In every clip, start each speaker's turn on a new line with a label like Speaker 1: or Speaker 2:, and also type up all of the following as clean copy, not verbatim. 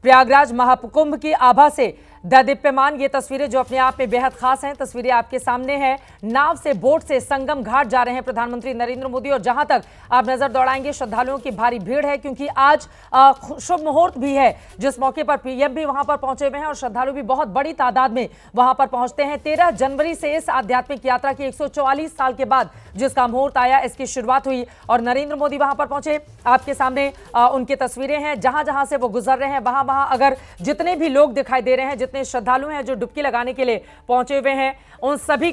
Speaker 1: प्रयागराज महाकुंभ की आभा से दैदीप्यमान ये तस्वीरें जो अपने आप में बेहद खास हैं। तस्वीरें आपके सामने हैं। नाव से, बोट से संगम घाट जा रहे हैं प्रधानमंत्री नरेंद्र मोदी, और जहां तक आप नजर दौड़ाएंगे श्रद्धालुओं की भारी भीड़ है, क्योंकि आज शुभ मुहूर्त भी है, जिस मौके पर पीएम भी वहां पर पहुंचे हुए हैं और श्रद्धालु भी बहुत बड़ी तादाद में वहां पर पहुंचते हैं। 13 जनवरी से इस आध्यात्मिक यात्रा की 144 साल के बाद जिसका मुहूर्त आया, इसकी शुरुआत हुई और नरेंद्र मोदी वहां पर पहुंचे। आपके सामने उनकी तस्वीरें हैं। जहां जहां से वो गुजर रहे हैं, वहां वहां अगर जितने भी लोग दिखाई दे रहे हैं, जितने श्रद्धालु हैं जो डुबकी लगाने के लिए पहुंचे हुए हैं, उन सभी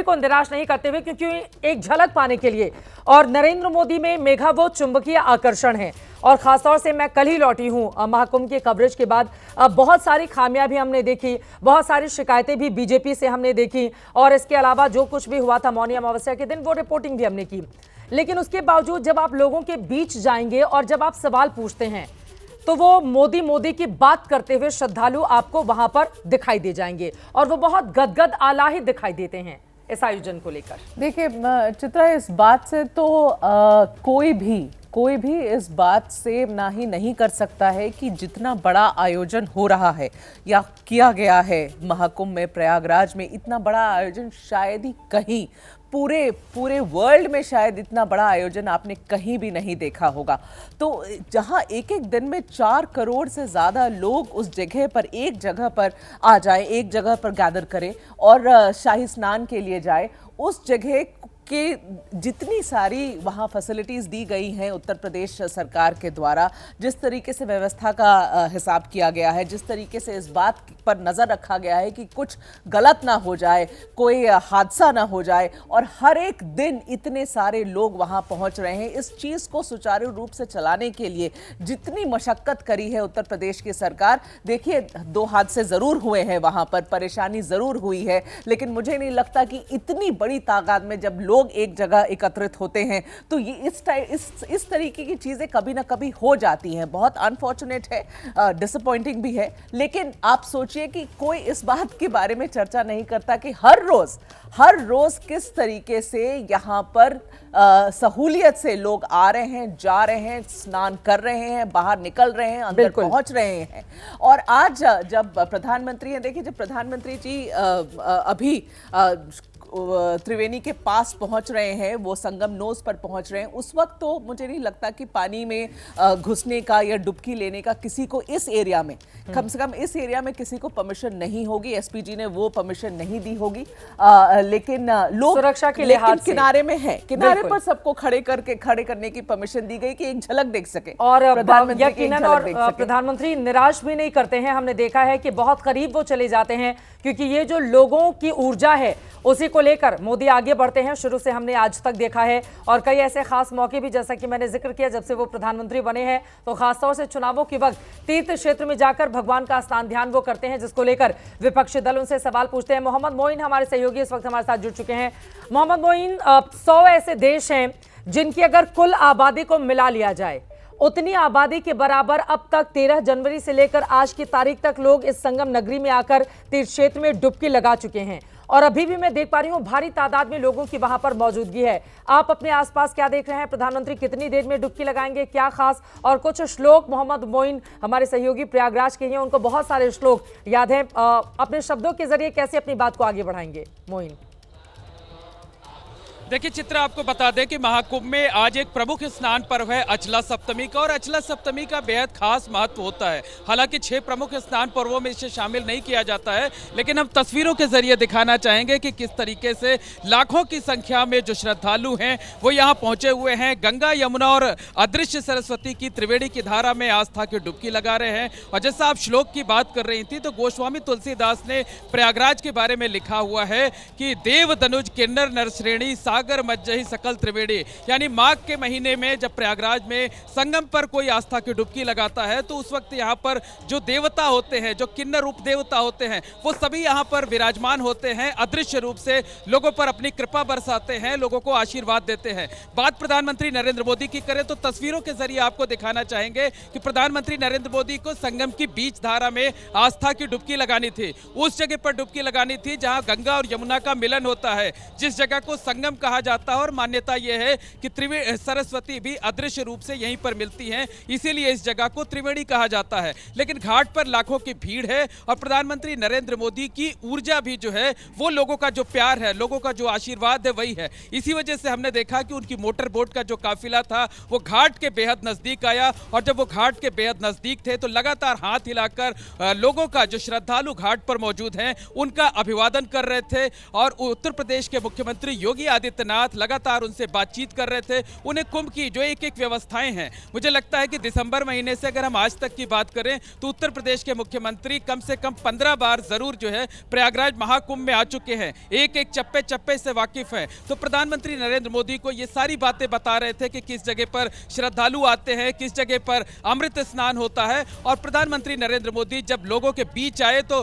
Speaker 1: को निराश नहीं करते हुए, क्योंकि एक झलक पाने के लिए और नरेंद्र मोदी में मेघा वो चुंबकीय आकर्षण है। और खासतौर से मैं कल ही लौटी हूं महाकुंभ के कवरेज के बाद। बहुत सारी खामियां भी हमने देखी, बहुत सारी शिकायतें भी बीजेपी से हमने देखी, और इसके अलावा जो कुछ भी हुआ था मौनी अमावस्या के दिन, वो रिपोर्टिंग भी हमने की। लेकिन उसके बावजूद जब आप लोगों के बीच जाएंगे और जब आप सवाल पूछते हैं, तो वो मोदी मोदी की बात करते हुए श्रद्धालु आपको वहां पर दिखाई दे जाएंगे, और वो बहुत गदगद आलाहित दिखाई देते हैं इस आयोजन को लेकर।
Speaker 2: देखिए चित्रा, इस बात से तो कोई भी इस बात से ना ही नहीं कर सकता है कि जितना बड़ा आयोजन हो रहा है या किया गया है महाकुंभ में, प्रयागराज में, इतना बड़ा आयोजन शायद ही कहीं पूरे वर्ल्ड में शायद इतना बड़ा आयोजन आपने कहीं भी नहीं देखा होगा। तो जहां एक एक दिन में 4 करोड़ से ज़्यादा लोग उस जगह पर, एक जगह पर आ जाए, एक जगह पर गैदर करें और शाही स्नान के लिए जाए, उस जगह कि जितनी सारी वहाँ फैसिलिटीज़ दी गई हैं उत्तर प्रदेश सरकार के द्वारा, जिस तरीके से व्यवस्था का हिसाब किया गया है, जिस तरीके से इस बात पर नज़र रखा गया है कि कुछ गलत ना हो जाए, कोई हादसा ना हो जाए, और हर एक दिन इतने सारे लोग वहाँ पहुँच रहे हैं, इस चीज़ को सुचारू रूप से चलाने के लिए जितनी मशक्क़त करी है उत्तर प्रदेश की सरकार। देखिए 2 हादसे ज़रूर हुए हैं वहाँ पर, परेशानी ज़रूर हुई है, लेकिन मुझे नहीं लगता कि इतनी बड़ी तादाद में जब लोग एक जगह एकत्रित होते हैं तो ये इस तरीके की चीजें कभी ना कभी हो जाती हैं। बहुत अनफॉर्चुनेट है, डिसअपॉइंटिंग भी है, लेकिन आप सोचिए कि कोई इस बात के बारे में चर्चा नहीं करता कि हर रोज किस तरीके से यहाँ पर सहूलियत से लोग आ रहे हैं, जा रहे हैं, स्नान कर रहे हैं, बाहर निकल रहे हैं, अंदर पहुंच रहे हैं। और आज जब प्रधानमंत्री हैं, देखिए जब प्रधानमंत्री जी अभी त्रिवेणी के पास पहुंच रहे हैं, वो संगम नोज पर पहुंच रहे हैं, उस वक्त तो मुझे नहीं लगता कि पानी में घुसने का या डुबकी लेने का किसी को इस एरिया में, कम से कम इस एरिया में किसी को परमिशन नहीं होगी। एसपीजी ने वो परमिशन नहीं दी होगी, लेकिन लोग
Speaker 1: सुरक्षा के लिहाज से
Speaker 2: किनारे में है, किनारे पर सबको खड़े करने की परमिशन दी गई कि एक झलक देख सके,
Speaker 1: और प्रधानमंत्री निराश भी नहीं करते हैं। हमने देखा है कि बहुत करीब वो चले जाते हैं, क्योंकि ये जो लोगों की ऊर्जा है उसी को लेकर मोदी आगे बढ़ते हैं। शुरू से हमने आज तक देखा है, और कई ऐसे खास मौके भी, जैसा कि मैंने जिक्र किया, जब से वो प्रधानमंत्री बने हैं तो खासतौर से चुनावों के वक्त तीर्थ क्षेत्र में जाकर भगवान का स्नान ध्यान वो करते हैं, जिसको लेकर विपक्षी दल उनसे सवाल पूछते हैं। मोहम्मद मोइन हमारे सहयोगी इस वक्त हमारे साथ जुड़ चुके हैं। मोहम्मद मोइन, 100 ऐसे देश हैं जिनकी अगर कुल आबादी को मिला लिया जाए, उतनी आबादी के बराबर अब तक 13 जनवरी से लेकर आज की तारीख तक लोग इस संगम नगरी में आकर तीर्थ क्षेत्र में डुबकी लगा चुके हैं, और अभी भी मैं देख पा रही हूं भारी तादाद में लोगों की वहां पर मौजूदगी है। आप अपने आसपास क्या देख रहे हैं? प्रधानमंत्री कितनी देर में डुबकी लगाएंगे, क्या खास? और कुछ श्लोक मोहम्मद मोइन हमारे सहयोगी प्रयागराज के हैं, उनको बहुत सारे श्लोक याद हैं, अपने शब्दों के जरिए कैसे अपनी बात को आगे बढ़ाएंगे मोइन?
Speaker 3: देखिए चित्रा, आपको बता दें कि महाकुंभ में आज एक प्रमुख स्नान पर्व है अचला सप्तमी का, और अचला सप्तमी का बेहद खास महत्व होता है। हालांकि 6 प्रमुख स्नान पर्वों में इसे शामिल नहीं किया जाता है, लेकिन हम तस्वीरों के जरिए दिखाना चाहेंगे कि किस तरीके से लाखों की संख्या में जो श्रद्धालु हैं वो यहाँ पहुंचे हुए हैं। गंगा, यमुना और अदृश्य सरस्वती की त्रिवेणी की धारा में आस्था की डुबकी लगा रहे हैं। और जैसा आप श्लोक की बात कर रही थी, तो गोस्वामी तुलसीदास ने प्रयागराज के बारे में लिखा हुआ है कि देव धनुज किन्नर नरश्रेणी सागर मज्जही सकल त्रिवेणी, यानी माघ के महीने में जब प्रयागराज में संगम पर कोई आस्था की डुबकी लगाता है, तो उस वक्त यहाँ पर जो देवता होते हैं, जो किन्नर रूप देवता होते हैं, वो सभी यहाँ पर विराजमान होते हैं, अदृश्य रूप से लोगों पर अपनी कृपा बरसाते हैं, लोगों को आशीर्वाद देते हैं। बात प्रधानमंत्री नरेंद्र मोदी की करें तो तस्वीरों के जरिए आपको दिखाना चाहेंगे कि प्रधानमंत्री नरेंद्र मोदी को संगम की बीच धारा में आस्था की डुबकी लगानी थी, उस जगह पर डुबकी लगानी थी जहां गंगा और यमुना का मिलन होता है, जिस जगह को संगम कहा जाता है और मान्यता यह है कि सरस्वती भी अदृश्य रूप से यहीं पर मिलती हैं, इसीलिए इस जगह को त्रिवेणी कहा जाता है। लेकिन घाट पर लाखों की भीड़ है और प्रधानमंत्री नरेंद्र मोदी की ऊर्जा भी जो है वो लोगों का जो प्यार है, लोगों का जो आशीर्वाद है वही है। इसी वजह से हमने देखा कि उनकी मोटर बोट का जो काफिला था वो घाट के बेहद नजदीक आया और जब वो घाट के बेहद नजदीक थे तो लगातार हाथ हिलाकर लोगों का, जो श्रद्धालु घाट पर मौजूद हैं, उनका अभिवादन कर रहे थे और उत्तर प्रदेश के मुख्यमंत्री योगी आदित्यनाथ लगातार उनसे बातचीत कर रहे थे। उन्हें कुंभ की जो एक एक व्यवस्थाएं हैं, मुझे लगता है कि दिसंबर महीने से अगर हम आज तक की बात करें तो उत्तर प्रदेश के मुख्यमंत्री कम से कम 15 बार जरूर जो है प्रयागराज महाकुंभ में आ चुके हैं, एक एक चप्पे चप्पे से वाकिफ हैं। तो प्रधानमंत्री नरेंद्र मोदी को ये सारी बातें बता रहे थे कि किस जगह पर श्रद्धालु आते हैं, किस जगह पर अमृत स्नान होता है। और प्रधानमंत्री नरेंद्र मोदी जब लोगों के बीच आए तो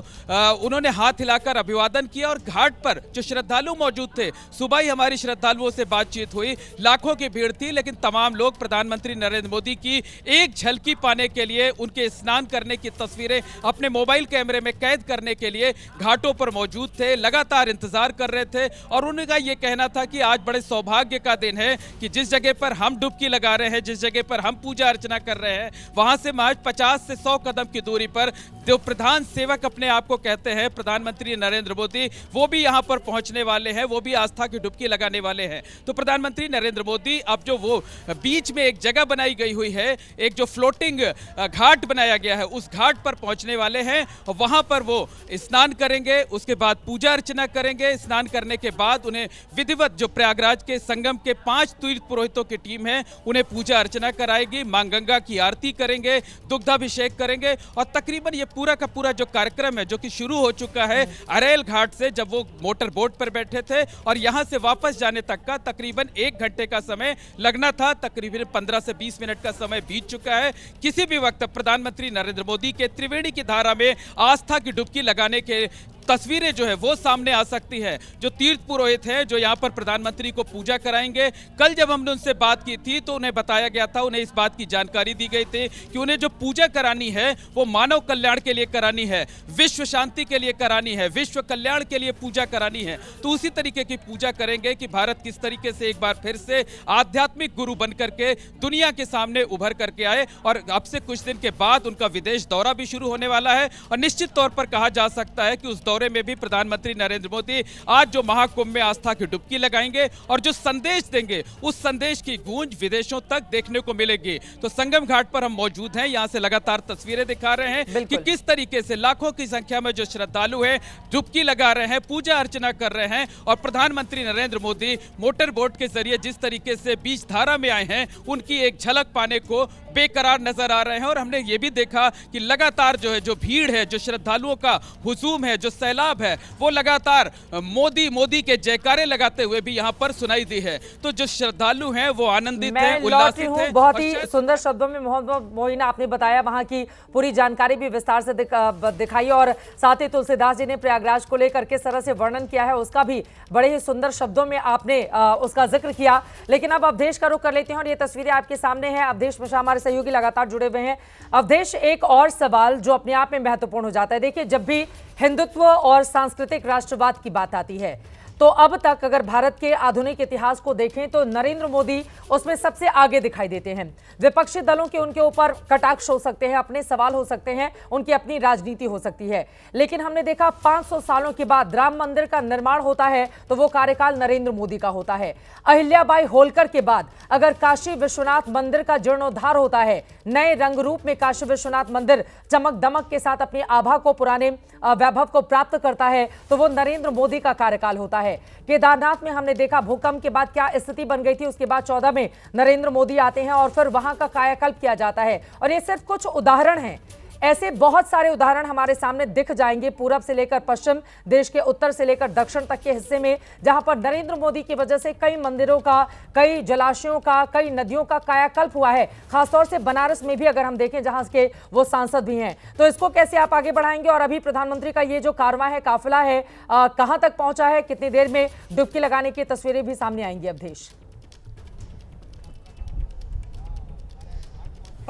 Speaker 3: उन्होंने हाथ हिलाकर अभिवादन किया और घाट पर जो श्रद्धालु मौजूद थे, सुबह ही हमारी श्रद्धालुओं से बातचीत हुई, लाखों की भीड़ थी, लेकिन तमाम लोग प्रधानमंत्री नरेंद्र मोदी की एक झलकी पाने के लिए, उनके स्नान करने की तस्वीरें अपने मोबाइल कैमरे में कैद करने के लिए घाटों पर मौजूद थे, लगातार इंतजार कर रहे थे। और उनका यह कहना था कि आज बड़े सौभाग्य का दिन है कि जिस जगह पर हम डुबकी लगा रहे हैं, जिस जगह पर हम पूजा अर्चना कर रहे हैं, वहां से महज 50 से 100 कदम की दूरी पर जो प्रधान सेवक अपने आप को कहते हैं प्रधानमंत्री नरेंद्र मोदी, वो भी यहां पर पहुंचने वाले हैं, वो भी आस्था की डुबकी लगाने वाले हैं। तो प्रधानमंत्री नरेंद्र मोदी अब जो वो बीच में एक जगह बनाई गई हुई है, एक जो फ्लोटिंग घाट बनाया गया है, उस घाट पर पहुंचने वाले हैं और वहां पर वो स्नान करेंगे, उसके बाद पूजा अर्चना करेंगे। स्नान करने के बाद उन्हें विधिवत जो प्रयागराज के संगम के 5 तीर्थ पुरोहितों की टीम है, उन्हें पूजा अर्चना कराएगी, मां गंगा की आरती करेंगे, दुग्धाभिषेक करेंगे और तकरीबन ये पूरा का पूरा जो कार्यक्रम है, जो कि शुरू हो चुका है अरेल घाट से, जब वो मोटर बोट पर बैठे थे और यहां से वापस जाने तक का तकरीबन 1 घंटे का समय लगना था, तकरीबन 15 से 20 मिनट का समय बीत चुका है। किसी भी वक्त प्रधानमंत्री नरेंद्र मोदी के त्रिवेणी की धारा में आस्था की डुबकी लगाने के तस्वीरें जो है वो सामने आ सकती है। जो तीर्थ पुरोहित हैं जो यहाँ पर प्रधानमंत्री को पूजा कराएंगे, कल जब हमने उनसे बात की थी तो उन्हें बताया गया था, उन्हें इस बात की जानकारी दी गई थी कि उन्हें जो पूजा करानी है वो मानव कल्याण के लिए करानी है, विश्व शांति के लिए करानी है, विश्व कल्याण के लिए पूजा करानी है। तो उसी तरीके की पूजा करेंगे कि भारत किस तरीके से एक बार फिर से आध्यात्मिक गुरु बन करके दुनिया के सामने उभर करके आए। और अब से कुछ दिन के बाद उनका विदेश दौरा भी शुरू होने वाला है और निश्चित तौर पर कहा जा सकता है कि उस दौरे में भी प्रधानमंत्री नरेंद्र मोदी आज जो महाकुंभ में आस्था की डुबकी लगाएंगे और जो संदेश देंगे, उस संदेश की गूंज विदेशों तक देखने को मिलेगी। तो संगम घाट पर हम मौजूद हैं, यहां से लगातार तस्वीरें दिखा रहे हैं कि किस तरीके से लाखों की संख्या में जो श्रद्धालु हैं डुबकी लगा रहे हैं, पूजा अर्चना कर रहे हैं और प्रधानमंत्री नरेंद्र मोदी मोटर बोट के जरिए जिस तरीके से बीच धारा में आए हैं, उनकी एक झलक पाने को बेकरार नजर आ रहे हैं। और हमने ये भी देखा कि लगातार जो है, जो भीड़ है, जो श्रद्धालुओं का हुजूम है, जो सैलाब है, वो लगातार मोदी मोदी के जयकारे लगाते हुए भी यहाँ पर सुनाई दी है। तो जो श्रद्धालु हैं वो आनंदित हैं, उल्लासित हैं।
Speaker 1: बहुत ही सुंदर शब्दों में मोहम्मद मोइन आपने बताया, वहां की पूरी जानकारी भी विस्तार से दिखाई और साथ ही तुलसीदास जी ने प्रयागराज को लेकर किस तरह से वर्णन किया है उसका भी बड़े ही सुंदर शब्दों में आपने उसका जिक्र किया। लेकिन अब अवधेश का रुख कर लेते हैं और ये तस्वीरें आपके सामने हैं। अवधेश मिश्रा हमारे सहयोगी लगातार जुड़े हुए हैं। अवधेश, एक और सवाल जो अपने आप में महत्वपूर्ण हो जाता है, देखिए जब भी हिंदुत्व और सांस्कृतिक राष्ट्रवाद की बात आती है तो अब तक अगर भारत के आधुनिक इतिहास को देखें तो नरेंद्र मोदी उसमें सबसे आगे दिखाई देते हैं। विपक्षी दलों के उनके ऊपर कटाक्ष हो सकते हैं, अपने सवाल हो सकते हैं, उनकी अपनी राजनीति हो सकती है, लेकिन हमने देखा 500 सालों के बाद राम मंदिर का निर्माण होता है तो वो कार्यकाल नरेंद्र मोदी का होता है। अहिल्याबाई होलकर के बाद अगर काशी विश्वनाथ मंदिर का जीर्णोद्धार होता है, नए रंग रूप में काशी विश्वनाथ मंदिर चमक दमक के साथ अपनी आभा को, पुराने वैभव को प्राप्त करता है तो वो नरेंद्र मोदी का कार्यकाल होता है। केदारनाथ में हमने देखा भूकंप के बाद क्या स्थिति बन गई थी, उसके बाद 14 में नरेंद्र मोदी आते हैं और फिर वहां का कायाकल्प किया जाता है। और ये सिर्फ कुछ उदाहरण हैं, ऐसे बहुत सारे उदाहरण हमारे सामने दिख जाएंगे पूरब से लेकर पश्चिम, देश के उत्तर से लेकर दक्षिण तक के हिस्से में, जहां पर नरेंद्र मोदी की वजह से कई मंदिरों का, कई जलाशयों का, कई नदियों का कायाकल्प हुआ है। खासतौर से बनारस में भी अगर हम देखें जहां के वो सांसद भी हैं, तो इसको कैसे आप आगे बढ़ाएंगे? और अभी प्रधानमंत्री का ये जो कारवां है, काफिला है, कहां तक पहुंचा है, कितनी देर में डुबकी लगाने की तस्वीरें भी सामने आएंगी? अवधेश,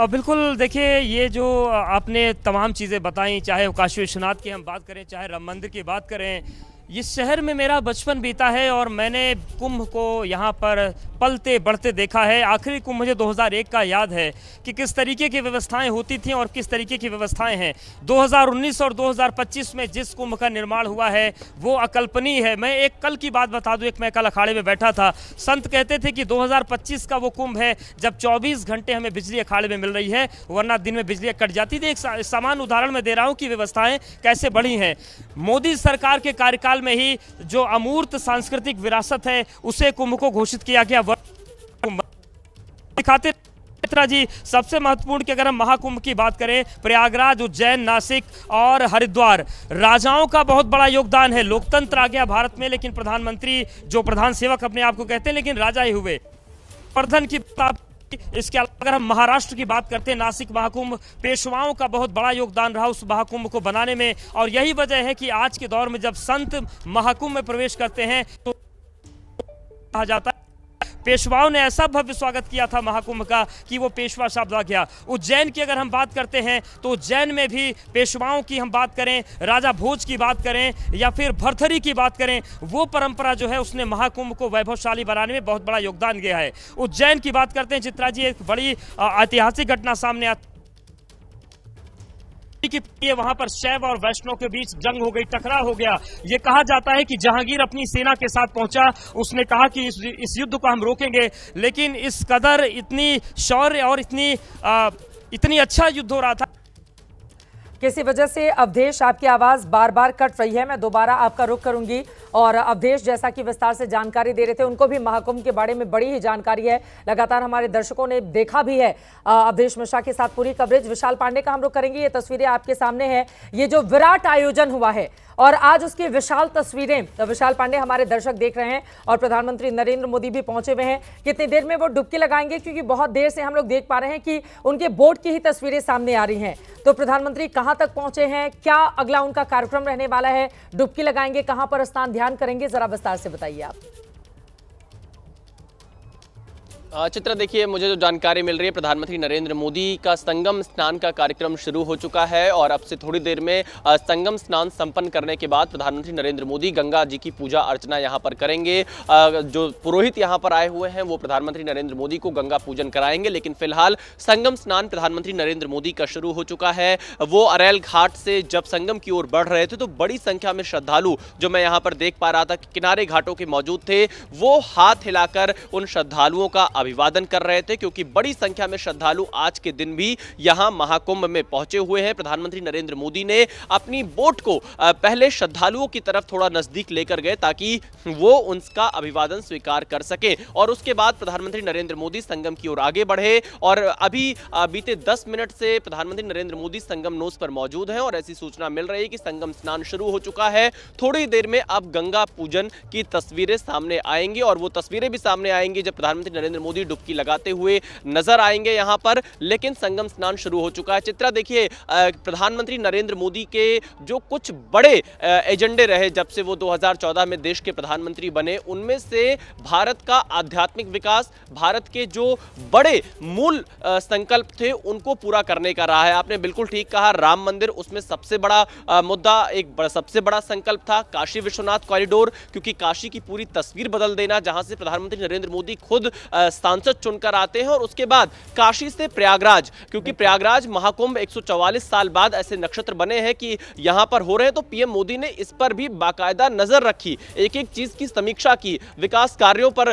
Speaker 4: बिल्कुल, देखिए ये जो आपने तमाम चीज़ें बताई, चाहे काशी विश्वनाथ की हम बात करें, चाहे राम मंदिर की बात करें, इस शहर में मेरा बचपन बीता है और मैंने कुंभ को यहाँ पर पलते बढ़ते देखा है। आखिरी कुंभ मुझे 2001 का याद है कि किस तरीके की व्यवस्थाएं होती थी और किस तरीके की व्यवस्थाएं हैं। 2019 और 2025 में जिस कुंभ का निर्माण हुआ है वो अकल्पनीय है। मैं एक कल की बात बता दूं, मैं कल अखाड़े में बैठा था, संत कहते थे कि 2025 का वो कुंभ है जब 24 घंटे हमें बिजली अखाड़े में मिल रही है, वरना दिन में बिजली कट जाती थी। एक सामान्य उदाहरण मैं दे रहा हूँ कि व्यवस्थाएं कैसे बढ़ी हैं। मोदी सरकार के कार्यकाल में ही जो अमूर्त सांस्कृतिक विरासत है उसे कुंभ को घोषित किया गया। दिखाते चित्रा जी, सबसे महत्वपूर्ण कि अगर हम महाकुंभ की बात करें, प्रयागराज, उज्जैन, नासिक और हरिद्वार, राजाओं का बहुत बड़ा योगदान है। लोकतंत्र आ गया भारत में, लेकिन प्रधानमंत्री जो प्रधान सेवक अपने आप को कहते हैं, लेकिन राजा ही हुए। प्रधान की इसके अलावा अगर हम महाराष्ट्र की बात करते हैं, नासिक महाकुंभ, पेशवाओं का बहुत बड़ा योगदान रहा उस महाकुंभ को बनाने में। और यही वजह है कि आज के दौर में जब संत महाकुंभ में प्रवेश करते हैं तो कहा जाता है पेशवाओं ने ऐसा भव्य स्वागत किया था महाकुंभ का कि वो पेशवा शब्द आ गया। उज्जैन की अगर हम बात करते हैं तो उज्जैन में भी पेशवाओं की हम बात करें, राजा भोज की बात करें या फिर भरथरी की बात करें, वो परंपरा जो है उसने महाकुंभ को वैभवशाली बनाने में बहुत बड़ा योगदान दिया है। उज्जैन की बात करते हैं चित्रा जी, एक बड़ी ऐतिहासिक घटना सामने आती कि वहां पर शैव और वैष्णव के बीच जंग हो गई, टकराव हो गया। ये कहा जाता है कि जहांगीर अपनी सेना के साथ पहुंचा, उसने कहा कि इस युद्ध को हम रोकेंगे, लेकिन इस कदर इतनी शौर्य और इतनी अच्छा युद्ध हो रहा था।
Speaker 1: किसी वजह से अवधेश आपकी आवाज बार बार कट रही है, मैं दोबारा आपका रुख करूंगी। और अवधेश जैसा कि विस्तार से जानकारी दे रहे थे, उनको भी महाकुंभ के बारे में बड़ी ही जानकारी है, लगातार हमारे दर्शकों ने देखा भी है अवधेश मिश्रा के साथ पूरी कवरेज। विशाल पांडे का हम रुख करेंगे, ये तस्वीरें आपके सामने हैं, ये जो विराट आयोजन हुआ है और आज उसकी विशाल तस्वीरें तो विशाल पांडे हमारे दर्शक देख रहे हैं और प्रधानमंत्री नरेंद्र मोदी भी पहुंचे हुए हैं। कितनी देर में वो डुबकी लगाएंगे, क्योंकि बहुत देर से हम लोग देख पा रहे हैं कि उनके बोट की ही तस्वीरें सामने आ रही हैं। तो प्रधानमंत्री कहां तक पहुंचे हैं, क्या अगला उनका कार्यक्रम रहने वाला है, डुबकी लगाएंगे, कहां पर स्नान ध्यान करेंगे, जरा विस्तार से बताइए आप।
Speaker 5: चित्रा, देखिए, मुझे जो जानकारी मिल रही है, प्रधानमंत्री नरेंद्र मोदी का संगम स्नान का कार्यक्रम शुरू हो चुका है और अब से थोड़ी देर में संगम स्नान संपन्न करने के बाद प्रधानमंत्री नरेंद्र मोदी गंगा जी की पूजा अर्चना यहां पर करेंगे। जो पुरोहित यहां पर आए हुए हैं वो प्रधानमंत्री नरेंद्र मोदी को गंगा पूजन कराएंगे, लेकिन फिलहाल संगम स्नान प्रधानमंत्री नरेंद्र मोदी का शुरू हो चुका है। वो अरैल घाट से जब संगम की ओर बढ़ रहे थे तो बड़ी संख्या में श्रद्धालु, जो मैं यहाँ पर देख पा रहा था, किनारे घाटों के मौजूद थे, वो हाथ हिलाकर उन श्रद्धालुओं का अभिवादन कर रहे थे, क्योंकि बड़ी संख्या में श्रद्धालु आज के दिन भी यहां महाकुंभ में पहुंचे हुए हैं। प्रधानमंत्री नरेंद्र मोदी ने अपनी बोट को पहले श्रद्धालुओं की तरफ थोड़ा नजदीक लेकर गए ताकि वो उनका अभिवादन स्वीकार कर सके और उसके बाद प्रधानमंत्री नरेंद्र मोदी संगम की ओर आगे बढ़े। और अभी बीते 10 मिनट से प्रधानमंत्री नरेंद्र मोदी संगम नोस पर मौजूद हैं और ऐसी सूचना मिल रही है कि संगम स्नान शुरू हो चुका है। थोड़ी देर में अब गंगा पूजन की तस्वीरें सामने आएंगी और वो तस्वीरें भी सामने आएंगी जब प्रधानमंत्री नरेंद्र मोदी डुबकी लगाते हुए नजर आएंगे यहां पर, लेकिन संगम स्नान शुरू हो चुका है। चित्रा, देखिए, प्रधानमंत्री नरेंद्र मोदी के जो कुछ बड़े एजेंडे रहे जब से वो 2014 में देश के प्रधानमंत्री बने, उनमें से भारत का आध्यात्मिक विकास, भारत के जो बड़े मूल संकल्प थे उनको पूरा करने का रहा है। आपने बिल्कुल ठीक कहा, राम मंदिर उसमें सबसे बड़ा मुद्दा, सबसे बड़ा संकल्प था। काशी विश्वनाथ कॉरिडोर, क्योंकि काशी की पूरी तस्वीर बदल देना, जहां से प्रधानमंत्री नरेंद्र मोदी खुद सांसद चुनकर आते हैं। और उसके बाद काशी से प्रयागराज, क्योंकि प्रयागराज महाकुंभ 144 साल बाद ऐसे नक्षत्र बने हैं कि यहां पर हो रहे हैं, तो पीएम मोदी ने इस पर भी बाकायदा नजर रखी, एक एक चीज की समीक्षा की, विकास कार्यों पर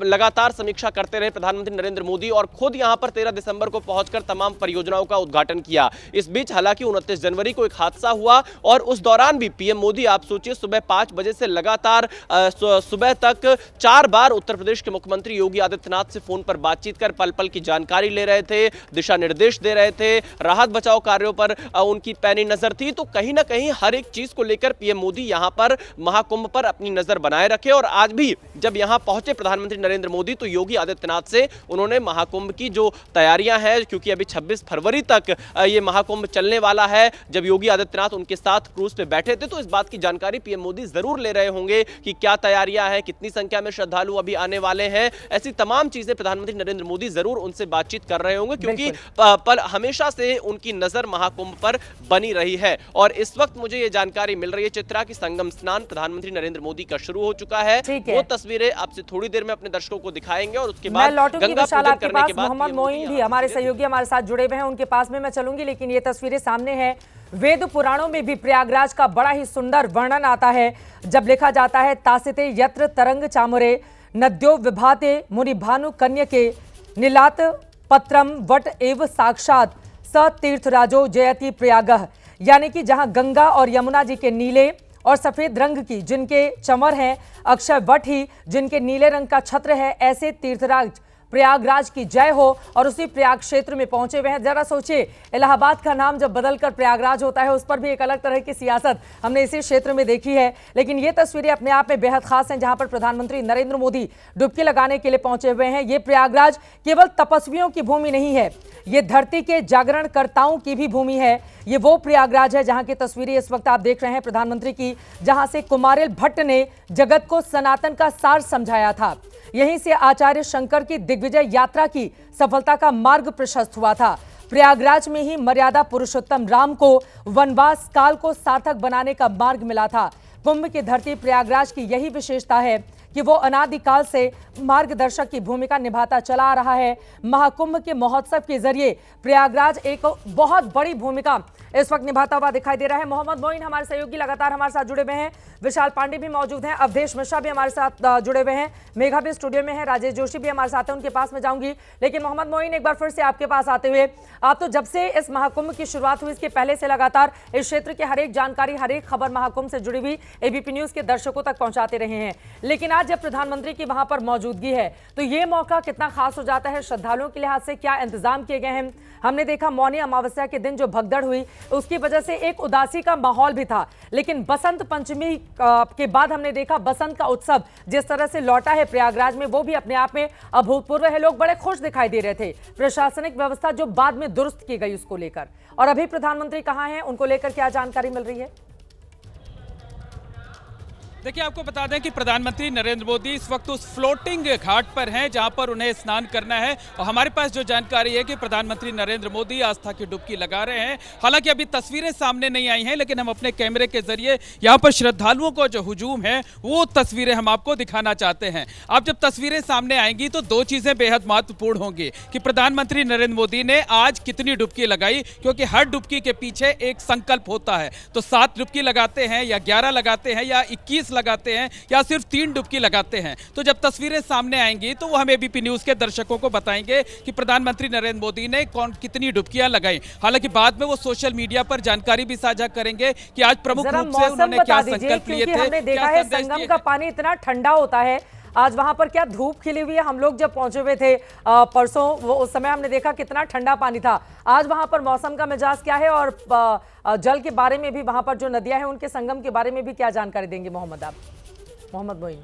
Speaker 5: लगातार समीक्षा करते रहे प्रधानमंत्री नरेंद्र मोदी और खुद यहां पर 13 दिसंबर को पहुंचकर तमाम परियोजनाओं का उद्घाटन किया। इस बीच हालांकि 29 जनवरी को एक हादसा हुआ और उस दौरान भी पीएम मोदी, आप सोचिए, सुबह 5 बजे से लगातार सुबह तक 4 बार उत्तर प्रदेश के मुख्यमंत्री योगी आदित्यनाथ से फोन पर बातचीत कर पल पल की जानकारी ले रहे थे, दिशा निर्देश दे रहे थे, राहत बचाव कार्यों पर उनकी पैनी नजर थी। तो कहीं ना कहीं हर एक चीज को लेकर पीएम मोदी यहां पर महाकुंभ पर अपनी नजर बनाए रखे और आज भी जब यहां पहुंचे प्रधानमंत्री नरेंद्र मोदी तो योगी आदित्यनाथ से उन्होंने महाकुंभ की जो तैयारियां हैं, क्योंकि अभी 26 फरवरी तक ये महाकुंभ चलने वाला है, जब योगी आदित्यनाथ उनके साथ क्रूज पे बैठे थे तो इस बात की जानकारी पीएम मोदी जरूर ले रहे होंगे कि क्या तैयारियां हैं, कितनी संख्या में श्रद्धालु अभी आने वाले हैं। ऐसी तमाम चीजें चीजें प्रधानमंत्री नरेंद्र मोदी जरूर उनसे बातचीत कर रहे होंगे, क्योंकि पर हमेशा से उनकी नजर महाकुंभ पर बनी रही है। और इस वक्त मुझे ये जानकारी मिल रही है चित्रा की संगम स्नान प्रधानमंत्री नरेंद्र मोदी का शुरू हो चुका है। वो तस्वीरें आपसे थोड़ी देर में अपने दर्शकों को दिखाएंगे और उसके बाद गंगा पूजन करने के बाद
Speaker 1: मोहम्मद मोइन भी हमारे सहयोगी हमारे साथ जुड़े हुए हैं, उनके पास में मैं चलूंगी, लेकिन ये तस्वीरें सामने हैं। वेद पुराणों में भी प्रयागराज का बड़ा ही सुंदर वर्णन आता है, जब लिखा जाता है तासिते यत्र तरंग चामुरे नद्यो विभाते मुनि भानु कन्यके नीलात पत्रम वट एव साक्षात स तीर्थराजो जयति प्रयागः, यानी कि जहां गंगा और यमुना जी के नीले और सफेद रंग की जिनके चमर हैं, अक्षय वट ही जिनके नीले रंग का छत्र है, ऐसे तीर्थराज प्रयागराज की जय हो। और उसी प्रयाग क्षेत्र में पहुंचे हुए हैं। जरा सोचिए, इलाहाबाद का नाम जब बदलकर प्रयागराज होता है, उस पर भी एक अलग तरह की सियासत हमने इसी क्षेत्र में देखी है। लेकिन ये तस्वीरें अपने आप में बेहद खास हैं, जहां पर प्रधानमंत्री नरेंद्र मोदी डुबकी लगाने के लिए पहुंचे हुए हैं। ये प्रयागराज केवल तपस्वियों की भूमि नहीं है, ये धरती के जागरणकर्ताओं की भी भूमि है। ये वो प्रयागराज है जहां की तस्वीरें इस वक्त आप देख रहे हैं प्रधानमंत्री की, जहां से कुमारिल भट्ट ने जगत को सनातन का सार समझाया था। यहीं से आचार्य शंकर की दिग्विजय यात्रा की सफलता का मार्ग प्रशस्त हुआ था। प्रयागराज में ही मर्यादा पुरुषोत्तम राम को वनवास काल को सार्थक बनाने का मार्ग मिला था। कुंभ की धरती प्रयागराज की यही विशेषता है कि वो अनादिकाल से मार्गदर्शक की भूमिका निभाता चला आ रहा है। महाकुंभ के महोत्सव के जरिए प्रयागराज एक बहुत बड़ी भूमिका इस वक्त निभाता हुआ दिखाई दे रहा है। मोहम्मद मोइन हमारे सहयोगी लगातार हमारे साथ जुड़े हुए हैं, विशाल पांडे भी मौजूद हैं, अवधेश मिश्रा भी हमारे साथ जुड़े हुए हैं, मेघा भी स्टूडियो में है, राजेश जोशी भी हमारे साथ हैं, उनके पास में जाऊंगी। लेकिन मोहम्मद मोइन, एक बार फिर से आपके पास आते हुए, आप तो जब से इस महाकुंभ की शुरुआत हुई इसके पहले से लगातार इस क्षेत्र की हर एक जानकारी, हर एक खबर महाकुंभ से जुड़ी हुई एबीपी न्यूज के दर्शकों तक पहुंचाते रहे हैं। लेकिन आज जब प्रधानमंत्री की वहां पर मौजूदगी है, तो ये मौका कितना खास हो जाता है, श्रद्धालुओं के लिहाज से क्या इंतजाम किए गए हैं। हमने देखा मौनी अमावस्या के दिन जो भगदड़ हुई, उसकी वजह से एक उदासी का माहौल भी था। लेकिन बसंत पंचमी के बाद हमने देखा बसंत का उत्सव जिस तरह से लौटा है प्रयागराज में, वो भी अपने आप में अभूतपूर्व है। लोग बड़े खुश दिखाई दे रहे थे। प्रशासनिक व्यवस्था जो बाद में दुरुस्त की गई उसको लेकर, और अभी प्रधानमंत्री कहां हैं, उनको लेकर क्या जानकारी मिल रही है?
Speaker 3: देखिए, आपको बता दें कि प्रधानमंत्री नरेंद्र मोदी इस वक्त उस फ्लोटिंग घाट पर हैं जहां पर उन्हें स्नान करना है। और हमारे पास जो जानकारी है कि प्रधानमंत्री नरेंद्र मोदी आस्था की डुबकी लगा रहे हैं। हालांकि अभी तस्वीरें सामने नहीं आई हैं, लेकिन हम अपने कैमरे के जरिए यहां पर श्रद्धालुओं को जो हुजूम है वो तस्वीरें हम आपको दिखाना चाहते हैं। अब जब तस्वीरें सामने आएंगी तो दो चीजें बेहद महत्वपूर्ण होंगी कि प्रधानमंत्री नरेंद्र मोदी ने आज कितनी डुबकी लगाई, क्योंकि हर डुबकी के पीछे एक संकल्प होता है। तो 7 डुबकी लगाते हैं या 11 लगाते हैं या 21 लगाते हैं या सिर्फ 3 डुबकी लगाते हैं। तो जब तस्वीरें सामने आएंगी तो वो हम एबीपी न्यूज के दर्शकों को बताएंगे कि प्रधानमंत्री नरेंद्र मोदी ने कितनी डुबकियां लगाई। हालांकि बाद में वो सोशल मीडिया पर जानकारी भी साझा करेंगे कि आज प्रमुख रूप से उन्होंने क्या संकल्प लिए थे।
Speaker 1: हमने देखा है संगम का पानी इतना ठंडा होता है, आज वहां पर क्या धूप खिली हुई है। हम लोग जब पहुंचे हुए थे परसों, वो उस समय हमने देखा कितना ठंडा पानी था। आज वहां पर मौसम का मिजाज क्या है, और जल के बारे में भी, वहां पर जो नदियां हैं उनके संगम के बारे में भी क्या जानकारी देंगे मोहम्मद मोइन?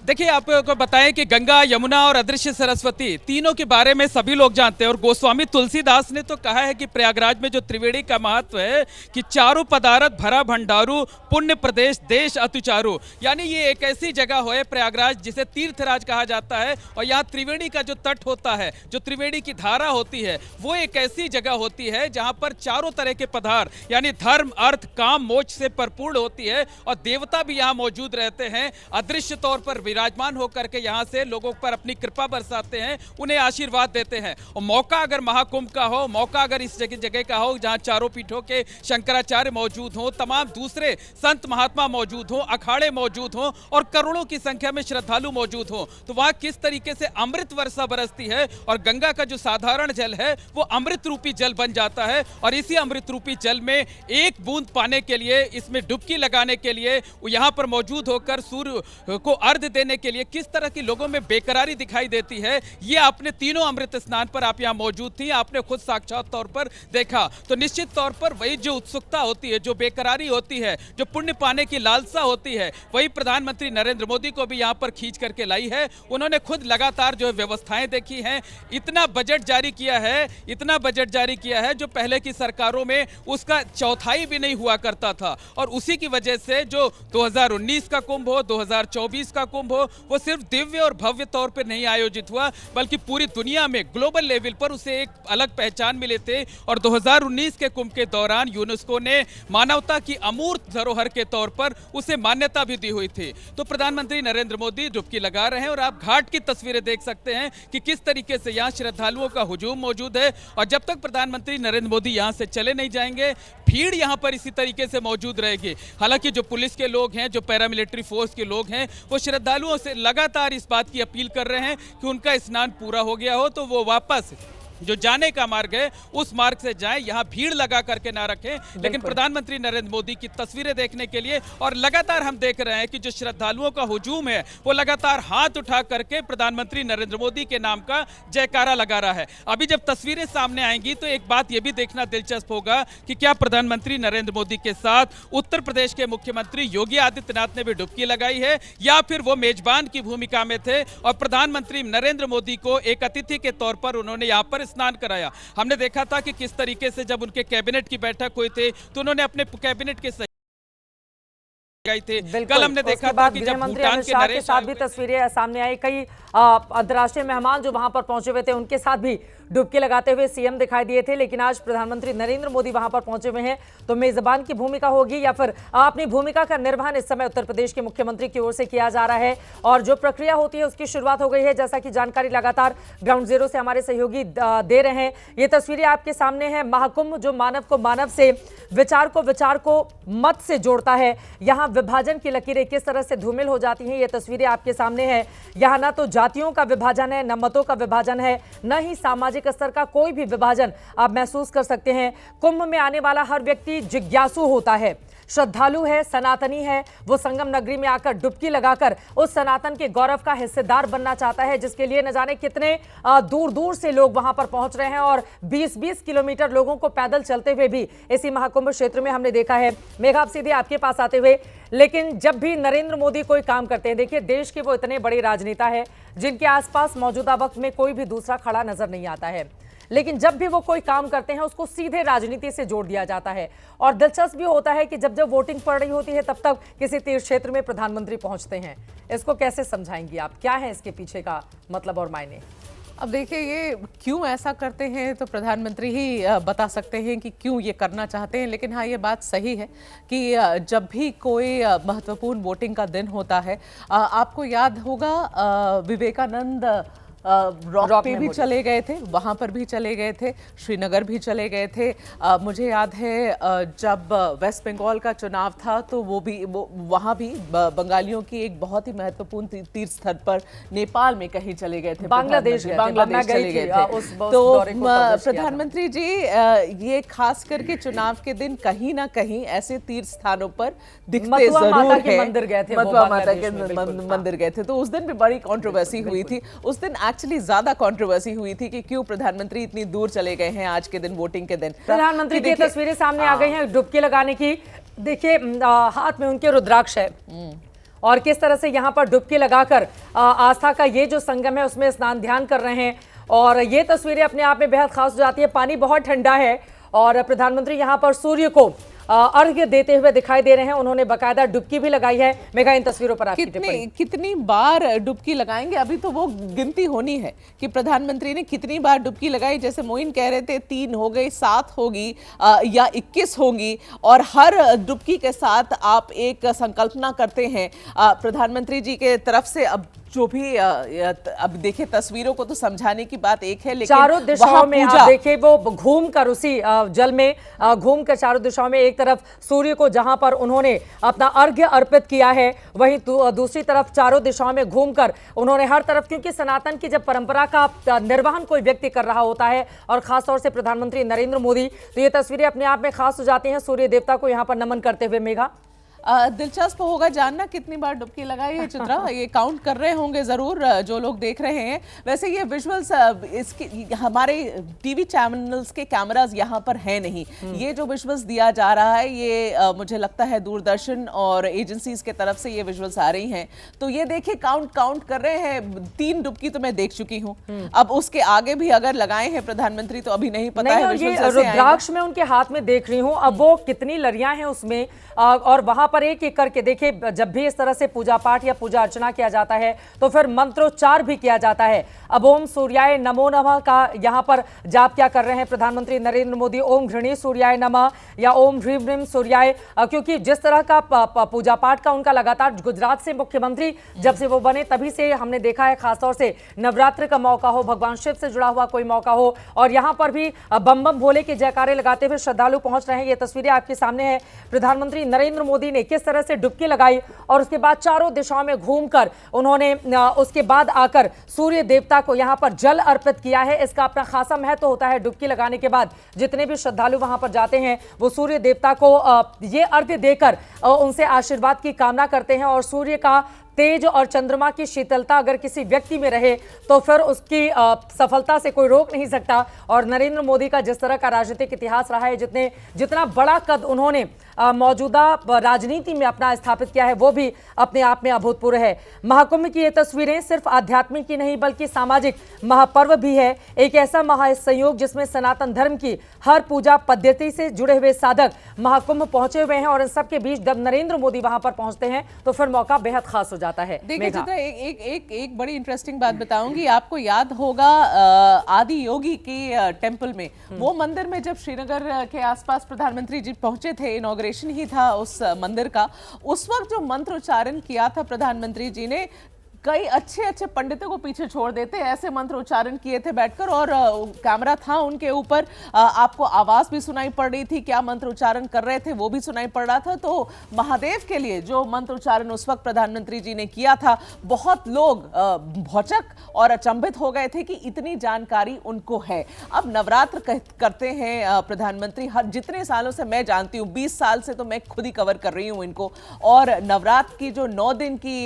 Speaker 3: देखिए, आपको बताएं कि गंगा, यमुना और अदृश्य सरस्वती तीनों के बारे में सभी लोग जानते हैं। और गोस्वामी तुलसीदास ने तो कहा है कि प्रयागराज में जो त्रिवेणी का महत्व है कि चारों पदारथ भरा भंडारू, पुण्य प्रदेश देश अतिचारू। यानी ये एक ऐसी जगह है प्रयागराज जिसे तीर्थराज कहा जाता है। और यहाँ त्रिवेणी का जो तट होता है, जो त्रिवेणी की धारा होती है, वो एक ऐसी जगह होती है जहाँ पर चारों तरह के पदार्थ यानी धर्म, अर्थ, काम, मोक्ष से भरपूर होती है। और देवता भी यहाँ मौजूद रहते हैं, अदृश्य तौर पर विराजमान होकर के यहाँ से लोगों पर अपनी कृपा बरसाते हैं, उन्हें आशीर्वाद देते हैं। और मौका अगर महाकुंभ का हो, मौका अगर इस जगह का हो जहाँ चारों पीठों के शंकराचार्य मौजूद हों, तमाम दूसरे संत महात्मा मौजूद हों, अखाड़े मौजूद हों और करोड़ों की संख्या में श्रद्धालु मौजूद हों, तो वहाँ किस तरीके से अमृत वर्षा बरसती है। और गंगा का जो साधारण जल है वो अमृत रूपी जल बन जाता है। और इसी अमृत रूपी जल में एक बूंद पाने के लिए, इसमें डुबकी लगाने के लिए, यहाँ पर मौजूद होकर सूर्य को अर्घ्य देने के लिए किस तरह की लोगों में बेकरारी दिखाई देती है, ये आपने तीनों अमृत स्नान पर आप यहाँ मौजूद थी, आपने खुद साक्षात तौर पर देखा। तो निश्चित तौर पर वही जो उत्सुकता होती है, जो बेकरारी होती है, जो पुण्य पाने की लालसा होती है, वही प्रधानमंत्री नरेंद्र मोदी को भी यहाँ पर खींच करके लाई है। उन्होंने खुद लगातार जो व्यवस्थाएं देखी हैं, इतना बजट जारी किया है, इतना बजट जारी किया है जो पहले की सरकारों में उसका चौथाई भी नहीं हुआ करता था। और उसी की वजह से जो 2019 का कुंभ हो, 2024 का कुंभ हो, देखो वो सिर्फ दिव्य और भव्य तौर पर नहीं आयोजित हुआ, बल्कि पूरी दुनिया में ग्लोबल लेवल पर उसे एक अलग पहचान मिले थे। और 2019 के कुंभ के दौरान यूनेस्को ने मानवता की अमूर्त धरोहर के तौर पर उसे मान्यता भी दी हुई थी। तो प्रधानमंत्री नरेंद्र मोदी डुबकी लगा रहे हैं और आप घाट की तस्वीरें देख सकते हैं कि किस तरीके से यहाँ श्रद्धालुओं का हुजूम मौजूद है। और जब तक प्रधानमंत्री नरेंद्र मोदी यहाँ से चले नहीं जाएंगे, भीड़ यहाँ पर इसी तरीके से मौजूद रहेगी। हालांकि जो पुलिस के लोग हैं, जो पैरामिलिट्री फोर्स के लोग हैं, वो श्रद्धालुओं से लगातार इस बात की अपील कर रहे हैं कि उनका स्नान पूरा हो गया हो तो वो वापस जो जाने का मार्ग है उस मार्ग से जाएं, यहाँ भीड़ लगा करके ना रखें। लेकिन प्रधानमंत्री नरेंद्र मोदी की तस्वीरें देखने के लिए और लगातार हम देख रहे हैं कि जो श्रद्धालुओं का हुजूम है वो लगातार हाथ उठा करके प्रधानमंत्री नरेंद्र मोदी के नाम का जयकारा लगा रहा है। अभी जब तस्वीरें सामने आएंगी तो एक बात यह भी देखना दिलचस्प होगा कि क्या प्रधानमंत्री नरेंद्र मोदी के साथ उत्तर प्रदेश के मुख्यमंत्री योगी आदित्यनाथ ने भी डुबकी लगाई है, या फिर वो मेजबान की भूमिका में थे और प्रधानमंत्री नरेंद्र मोदी को एक अतिथि के तौर पर उन्होंने यहाँ पर स्नान कराया। हमने देखा था कि किस तरीके से जब उनके कैबिनेट की बैठक हुई थी तो उन्होंने अपने कैबिनेट के गई थे। कल हमने देखा था कि जब भूटान के
Speaker 1: नरेश के साथ भी तस्वीरें सामने आई, कई अंतर्राष्ट्रीय मेहमान जो वहां पर पहुंचे हुए थे उनके साथ भी डुबकी लगाते हुए सीएम दिखाई दिए थे। लेकिन आज प्रधानमंत्री नरेंद्र मोदी वहां पर पहुंचे हुए हैं, तो मेजबान की भूमिका होगी या फिर अपनी भूमिका का निर्वहन इस समय उत्तर प्रदेश के मुख्यमंत्री की ओर से किया जा रहा है। और जो प्रक्रिया होती है उसकी शुरुआत हो गई है, जैसा कि जानकारी लगातार ग्राउंड जीरो से हमारे सहयोगी दे रहे हैं। ये तस्वीरें आपके सामने है। महाकुंभ जो मानव को मानव से, विचार को मत से जोड़ता है, यहाँ विभाजन की लकीरें किस तरह से धूमिल हो जाती हैं, ये तस्वीरें आपके सामने है। यहाँ ना तो जातियों का विभाजन है, न मतों का विभाजन है, न ही सामाजिक स्तर का कोई भी विभाजन आप महसूस कर सकते हैं। कुंभ में आने वाला हर व्यक्ति जिज्ञासु होता है, श्रद्धालु है, सनातनी है। वो संगम नगरी में आकर डुबकी लगाकर उस सनातन के गौरव का हिस्सेदार बनना चाहता है, जिसके लिए न जाने कितने दूर दूर से लोग वहां पर पहुंच रहे हैं। और 20-20 किलोमीटर लोगों को पैदल चलते हुए भी इसी महाकुंभ क्षेत्र में हमने देखा है। मेघा, आप सीधे आपके पास आते हुए, लेकिन जब भी नरेंद्र मोदी कोई काम करते हैं, देखिए देश के वो इतने बड़े राजनेता है जिनके आसपास मौजूदा वक्त में कोई भी दूसरा खड़ा नजर नहीं आता है, लेकिन जब भी वो कोई काम करते हैं उसको सीधे राजनीति से जोड़ दिया जाता है। और दिलचस्प भी होता है कि जब जब वोटिंग पड़ रही होती है तब तक किसी तीर्थ क्षेत्र में प्रधानमंत्री पहुंचते हैं। इसको कैसे समझाएंगी आप, क्या है इसके पीछे का मतलब और मायने?
Speaker 2: अब देखिए, ये क्यों ऐसा करते हैं तो प्रधानमंत्री ही बता सकते हैं कि क्यों ये करना चाहते हैं। लेकिन हाँ, ये बात सही है कि जब भी कोई महत्वपूर्ण वोटिंग का दिन होता है, आपको याद होगा विवेकानंद रॉक पे भी चले गए थे, वहाँ पर भी चले गए थे, श्रीनगर भी चले गए थे। मुझे याद है जब वेस्ट बंगाल का चुनाव था तो वो वहाँ भी बंगालियों की एक बहुत ही महत्वपूर्ण तीर्थ स्थल पर नेपाल में कहीं चले गए थे, बांग्लादेश चले गए थे। तो प्रधानमंत्री जी ये खास करके चुनाव के दिन कहीं ना कहीं ऐसे तीर्थ स्थानों पर दिखते जरूर है। मथुरा माता के मंदिर गए थे, तो उस दिन भी बड़ी कंट्रोवर्सी हुई थी। उस दिन एक्चुअली ज्यादा कंट्रोवर्सी हुई थी कि क्यों प्रधानमंत्री इतनी दूर चले गए हैं आज के दिन, वोटिंग के दिन।
Speaker 1: प्रधानमंत्री की तस्वीरें सामने आ गई हैं डुबकी लगाने की। देखिए हाथ में उनके रुद्राक्ष है और किस तरह से यहाँ पर डुबकी लगाकर आस्था का ये जो संगम है उसमें स्नान ध्यान कर रहे हैं। और ये तस्वीरें अपने आप में बेहद खास हो जाती है। पानी बहुत ठंडा है और प्रधानमंत्री यहाँ पर सूर्य को अर्घ्य देते हुए दिखाई दे रहे हैं। उन्होंने बकायदा डुबकी भी लगाई है। मेघा, इन तस्वीरों पर आपकी टिप्पणी?
Speaker 2: कितनी बार डुबकी लगाएंगे, अभी तो वो गिनती होनी है कि प्रधानमंत्री ने कितनी बार डुबकी लगाई। जैसे मोइन कह रहे थे 3 हो गई, 7 होगी या 21 होंगी। और हर डुबकी के साथ आप एक संकल्पना करते हैं प्रधानमंत्री जी के तरफ से। अब जो भी अब देखिए तस्वीरों को तो समझाने की बात एक है, लेकिन
Speaker 1: चारों दिशाओं में आप देखिए वो घूम कर उसी जल में घूम कर चारों दिशाओं में, एक तरफ सूर्य को जहां पर उन्होंने अपना अर्घ्य अर्पित किया है, वहीं दूसरी तरफ चारों दिशाओं में घूमकर उन्होंने हर तरफ, क्योंकि सनातन की जब परंपरा का निर्वहन कोई व्यक्ति कर रहा होता है और खासतौर से प्रधानमंत्री नरेंद्र मोदी, तो ये तस्वीरें अपने आप में खास हो जाती हैं सूर्य देवता को यहाँ पर नमन करते हुए। मेघा,
Speaker 2: दिलचस्प होगा जानना कितनी बार डुबकी लगाई है चित्रा। ये काउंट कर रहे होंगे जरूर जो लोग देख रहे हैं। वैसे ये विजुअल्स इसके हमारे टीवी चैनल्स के कैमरास यहाँ पर है नहीं। ये जो विजुअल्स दिया जा रहा है ये मुझे लगता है दूरदर्शन और एजेंसीज के तरफ से ये विजुअल्स आ रही हैं। तो ये देखिए काउंट कर रहे हैं। 3 डुबकी तो मैं देख चुकी हूँ, अब उसके आगे भी अगर लगाए हैं प्रधानमंत्री तो अभी नहीं पता है।
Speaker 1: रुद्राक्ष में उनके हाथ में देख रही हूँ, अब वो कितनी लड़ियां हैं उसमें और वहां पर एक एक करके देखिए, जब भी इस तरह से पूजा पाठ या पूजा अर्चना किया जाता है तो फिर मंत्रोच्चार भी किया जाता है। अब ओम सूर्याय नमो नमः का यहाँ पर जाप क्या कर रहे हैं प्रधानमंत्री नरेंद्र मोदी, ओम घृणी सूर्याय नमः या ओम ह्रीं ह्रीं सूर्याय, क्योंकि जिस तरह का पूजा पाठ का उनका लगातार, गुजरात से मुख्यमंत्री जब से वो बने तभी से हमने देखा है, खासतौर से नवरात्र का मौका हो, भगवान शिव से जुड़ा हुआ कोई मौका हो, और यहाँ पर भी बम बम भोले के जयकारे लगाते हुए श्रद्धालु पहुंच रहे हैं। ये तस्वीरें आपके सामने है। प्रधानमंत्री नरेंद्र मोदी ने किस तरह से डुबकी लगाई और उसके बाद चारों दिशाओं में घूमकर उन्होंने उसके बाद आकर सूर्य देवता को यहाँ पर जल अर्पित किया है। इसका अपना खासा महत्व होता है। डुबकी लगाने के बाद जितने भी श्रद्धालु वहां पर जाते हैं वो सूर्य देवता को ये अर्घ्य देकर उनसे आशीर्वाद की कामना करते हैं, और सूर्य का तेज और चंद्रमा की शीतलता अगर किसी व्यक्ति में रहे तो फिर उसकी सफलता से कोई रोक नहीं सकता। और नरेंद्र मोदी का जिस तरह का राजनीतिक इतिहास रहा है, जितना बड़ा कद उन्होंने मौजूदा राजनीति में अपना स्थापित किया है, वो भी अपने आप में अभूतपूर्व है। महाकुंभ की ये तस्वीरें सिर्फ आध्यात्मिक ही नहीं बल्कि सामाजिक महापर्व भी है। एक ऐसा महासंयोग जिसमें सनातन धर्म की हर पूजा पद्धति से जुड़े हुए साधक महाकुंभ पहुंचे हुए हैं, और इन सबके बीच जब नरेंद्र मोदी वहां पर पहुंचते हैं तो फिर मौका बेहद खास हो जाता है।
Speaker 2: देखिए चित्रा, एक बड़ी इंटरेस्टिंग बात बताऊंगी। आपको याद होगा आदि योगी की टेंपल में, वो मंदिर में जब श्रीनगर के आसपास प्रधानमंत्री जी पहुंचे थे, इनॉग्रेशन ही था उस मंदिर का, उस वक्त जो मंत्रोच्चारण किया था प्रधानमंत्री जी ने, कई अच्छे पंडितों को पीछे छोड़ देते ऐसे मंत्र उच्चारण किए थे बैठकर, और कैमरा था उनके ऊपर, आपको आवाज भी सुनाई पड़ रही थी, क्या मंत्र उच्चारण कर रहे थे वो भी सुनाई पड़ रहा था। तो महादेव के लिए जो मंत्र उच्चारण उस वक्त प्रधानमंत्री जी ने किया था, बहुत लोग भौचक और अचंभित हो गए थे कि इतनी जानकारी उनको है। अब नवरात्र करते हैं प्रधानमंत्री, हर जितने सालों से मैं जानती हूँ, 20 साल से तो मैं खुद ही कवर कर रही हूँ इनको, और नवरात्र की जो 9 दिन की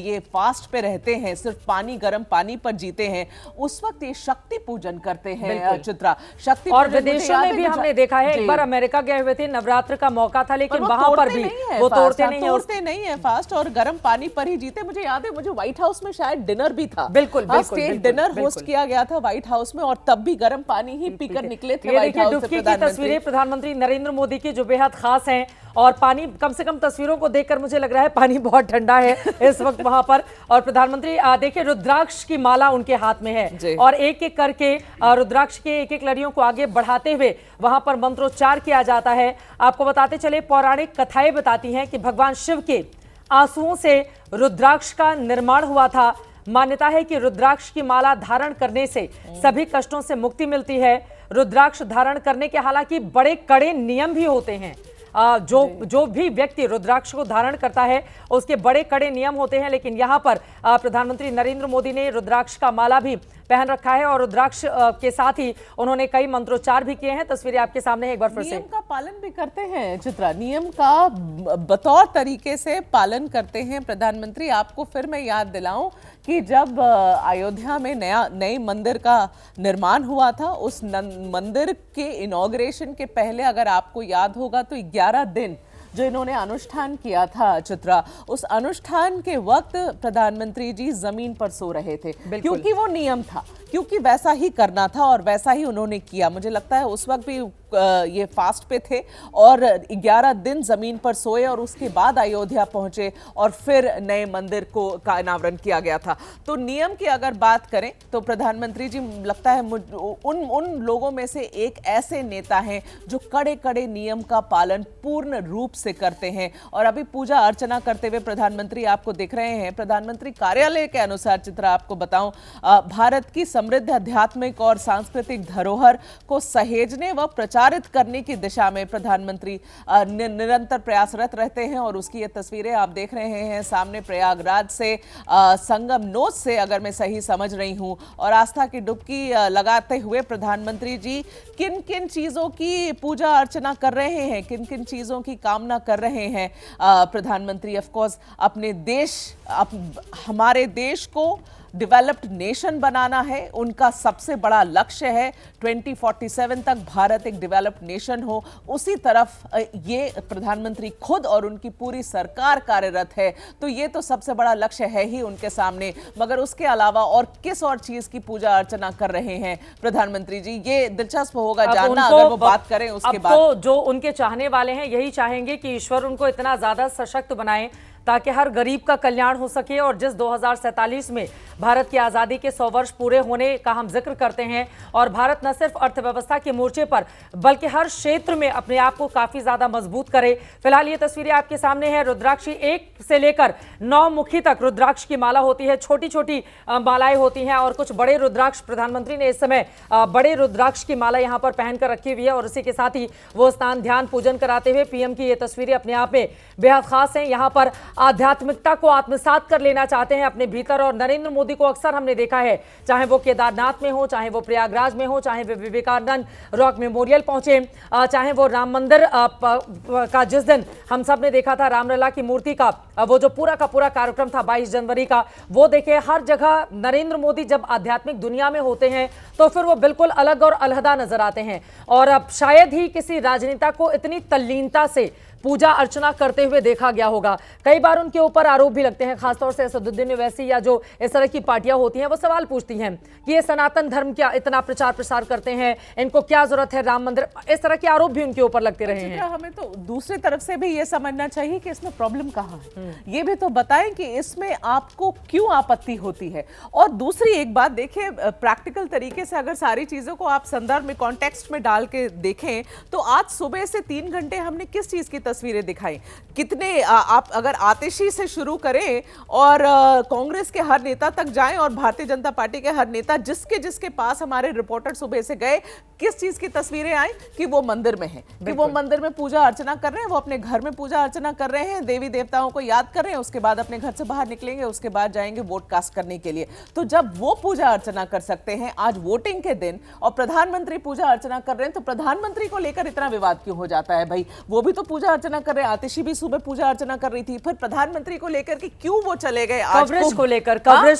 Speaker 2: ये फास्ट पे रहते हैं, सिर्फ पानी, गर्म पानी पर जीते हैं, उस वक्त ये शक्ति पूजन करते हैं चित्रा। शक्ति
Speaker 1: और विदेशों में भी हमने देखा है, एक बार अमेरिका गए हुए थे, नवरात्र का मौका था, लेकिन वहां पर भी वो तोड़ते नहीं है
Speaker 2: फास्ट, और गर्म पानी पर ही जीते। मुझे याद है, मुझे व्हाइट हाउस में शायद डिनर भी था,
Speaker 1: बिल्कुल
Speaker 2: स्टेट डिनर होस्ट किया गया था व्हाइट हाउस में, और तब भी गर्म पानी ही पीकर निकले थे व्हाइट हाउस से प्रधानमंत्री।
Speaker 1: तस्वीरें प्रधानमंत्री नरेंद्र मोदी की जो बेहद खास हैं, और पानी, कम से कम तस्वीरों को देखकर मुझे लग रहा है पानी बहुत ठंडा है इस वक्त वहां पर। और प्रधानमंत्री देखिए, रुद्राक्ष की माला उनके हाथ में है, और एक एक करके रुद्राक्ष के एक एक लड़ियों को आगे बढ़ाते हुए वहां पर मंत्रोच्चार किया जाता है। आपको बताते चले, पौराणिक कथाएं बताती हैं कि भगवान शिव के आंसुओं से रुद्राक्ष का निर्माण हुआ था। मान्यता है कि रुद्राक्ष की माला धारण करने से सभी कष्टों से मुक्ति मिलती है। रुद्राक्ष धारण करने के हालांकि बड़े कड़े नियम भी होते हैं। जो भी व्यक्ति रुद्राक्ष को धारण करता है उसके बड़े कड़े नियम होते हैं, लेकिन यहाँ पर प्रधानमंत्री नरेंद्र मोदी ने रुद्राक्ष का माला भी पहन रखा है, और रुद्राक्ष के साथ ही उन्होंने कई मंत्रोच्चार भी किए हैं। तस्वीरें आपके सामने एक बार फिर से।
Speaker 2: नियम का पालन भी करते हैं चित्रा, नियम का बतौर तरीके से पालन करते हैं प्रधानमंत्री। आपको फिर मैं याद दिलाऊं कि जब अयोध्या में नए मंदिर का निर्माण हुआ था, उस मंदिर के इनॉग्रेशन के पहले अगर आपको याद होगा तो 11 दिन जो इन्होंने अनुष्ठान किया था चित्रा, उस अनुष्ठान के वक्त प्रधानमंत्री जी जमीन पर सो रहे थे, क्योंकि वो नियम था, क्योंकि वैसा ही करना था और वैसा ही उन्होंने किया। मुझे लगता है उस वक्त भी ये फास्ट पे थे और 11 दिन जमीन पर सोए और उसके बाद अयोध्या पहुंचे और फिर नए मंदिर का अनावरण किया गया था। तो नियम की अगर बात करें तो प्रधानमंत्री जी लगता है उन लोगों में से एक ऐसे नेता हैं जो कड़े कड़े नियम का पालन पूर्ण रूप से करते हैं। और अभी पूजा अर्चना करते हुए प्रधानमंत्री आपको दिख रहे हैं। प्रधानमंत्री कार्यालय के अनुसार चित्रा आपको बताऊं, भारत की समृद्ध आध्यात्मिक और सांस्कृतिक धरोहर को सहेजने व प्रचारित करने की दिशा में प्रधानमंत्री निरंतर प्रयासरत रहते हैं। और उसकी ये तस्वीरें आप देख रहे हैं सामने प्रयागराज से, संगम नोच से अगर मैं सही समझ रही हूं। और आस्था की डुबकी लगाते हुए प्रधानमंत्री जी किन किन चीजों की पूजा अर्चना कर रहे हैं, किन किन चीजों की कामना कर रहे हैं प्रधानमंत्री। ऑफ कोर्स अपने देश, हमारे देश को डेवलप्ड नेशन बनाना है, उनका सबसे बड़ा लक्ष्य है। 2047 तक भारत एक डेवलप्ड नेशन हो, उसी तरफ ये प्रधानमंत्री खुद और उनकी पूरी सरकार कार्यरत है। तो ये तो सबसे बड़ा लक्ष्य है ही उनके सामने, मगर उसके अलावा और किस और चीज की पूजा अर्चना कर रहे हैं प्रधानमंत्री जी, ये दिलचस्प होगा जानना अगर वो बात करें उसके बाद।
Speaker 1: तो जो उनके चाहने वाले हैं यही चाहेंगे कि ईश्वर उनको इतना ज्यादा सशक्त बनाए ताकि हर गरीब का कल्याण हो सके। और जिस 2047 में भारत की आज़ादी के 100 वर्ष पूरे होने का हम जिक्र करते हैं, और भारत न सिर्फ अर्थव्यवस्था के मोर्चे पर बल्कि हर क्षेत्र में अपने आप को काफ़ी ज़्यादा मजबूत करे। फिलहाल ये तस्वीरें आपके सामने हैं। रुद्राक्षी 1 से लेकर 9 मुखी तक रुद्राक्ष की माला होती है, छोटी छोटी मालाएं होती हैं, और कुछ बड़े रुद्राक्ष प्रधानमंत्री ने इस समय बड़े रुद्राक्ष की माला यहाँ पर पहनकर रखी हुई है। और इसी के साथ ही वो स्नान ध्यान पूजन कराते हुए पीएम की ये तस्वीरें अपने आप में बेहद खास हैं। यहाँ पर आध्यात्मिकता को आत्मसात कर लेना चाहते हैं अपने भीतर। और नरेंद्र मोदी को अक्सर हमने देखा है, चाहे वो केदारनाथ में हो, चाहे वो प्रयागराज में हो, चाहे वो विवेकानंद रॉक मेमोरियल पहुंचे, चाहे वो राम मंदिर का जिस दिन हम सब ने देखा था रामलला की मूर्ति का वो जो पूरा का पूरा कार्यक्रम था 22 जनवरी का, वो देखे। हर जगह नरेंद्र मोदी जब आध्यात्मिक दुनिया में होते हैं तो फिर वो बिल्कुल अलग और अलहदा नजर आते हैं। और अब शायद ही किसी राजनेता को इतनी तल्लीनता से पूजा अर्चना करते हुए देखा गया होगा। कई बार उनके ऊपर आरोप भी लगते हैं, खासतौर से असदुद्दीन ओवैसी या जो इस तरह की पार्टियां होती हैं वो सवाल पूछती हैं कि ये सनातन धर्म क्या इतना प्रचार प्रसार करते हैं, इनको क्या जरूरत है राम मंदिर, इस तरह के आरोप भी उनके ऊपर लगते रहे हैं।
Speaker 2: हमें तो दूसरी तरफ से भी ये समझना चाहिए कि इसमें प्रॉब्लम कहाँ है, ये भी तो बताएं कि इसमें आपको क्यों आपत्ति होती है। और दूसरी एक बात देखिए, प्रैक्टिकल तरीके से अगर सारी चीजों को आप संदर्भ में कॉन्टेक्स्ट में डाल के देखें तो आज सुबह से 3 घंटे हमने किस चीज की तस्वीरें दिखाई, कितने आप अगर आतिशी से शुरू करें और कांग्रेस के हर नेता तक जाएं और भारतीय जनता पार्टी के हर नेता जिसके पास हमारे रिपोर्टर सुबह से गए, किस चीज की तस्वीरें आई कि वो मंदिर में हैं, कि वो मंदिर में पूजा अर्चना कर रहे हैं, वो अपने घर में पूजा अर्चना कर रहे हैं, देवी देवताओं को याद कर रहे हैं, उसके बाद अपने घर से बाहर निकलेंगे, उसके बाद जाएंगे वोट कास्ट करने के लिए। तो जब वो पूजा अर्चना कर सकते हैं आज वोटिंग के दिन और प्रधानमंत्री पूजा अर्चना कर रहे हैं, तो प्रधानमंत्री को लेकर इतना विवाद क्यों हो जाता है? भाई वो भी तो पूजा अर्चना कर रहे हैं, आतिशी भी सुबह पूजा अर्चना कर रही थी, फिर प्रधानमंत्री को लेकर कि क्यों वो चले गए आज
Speaker 1: कवरेज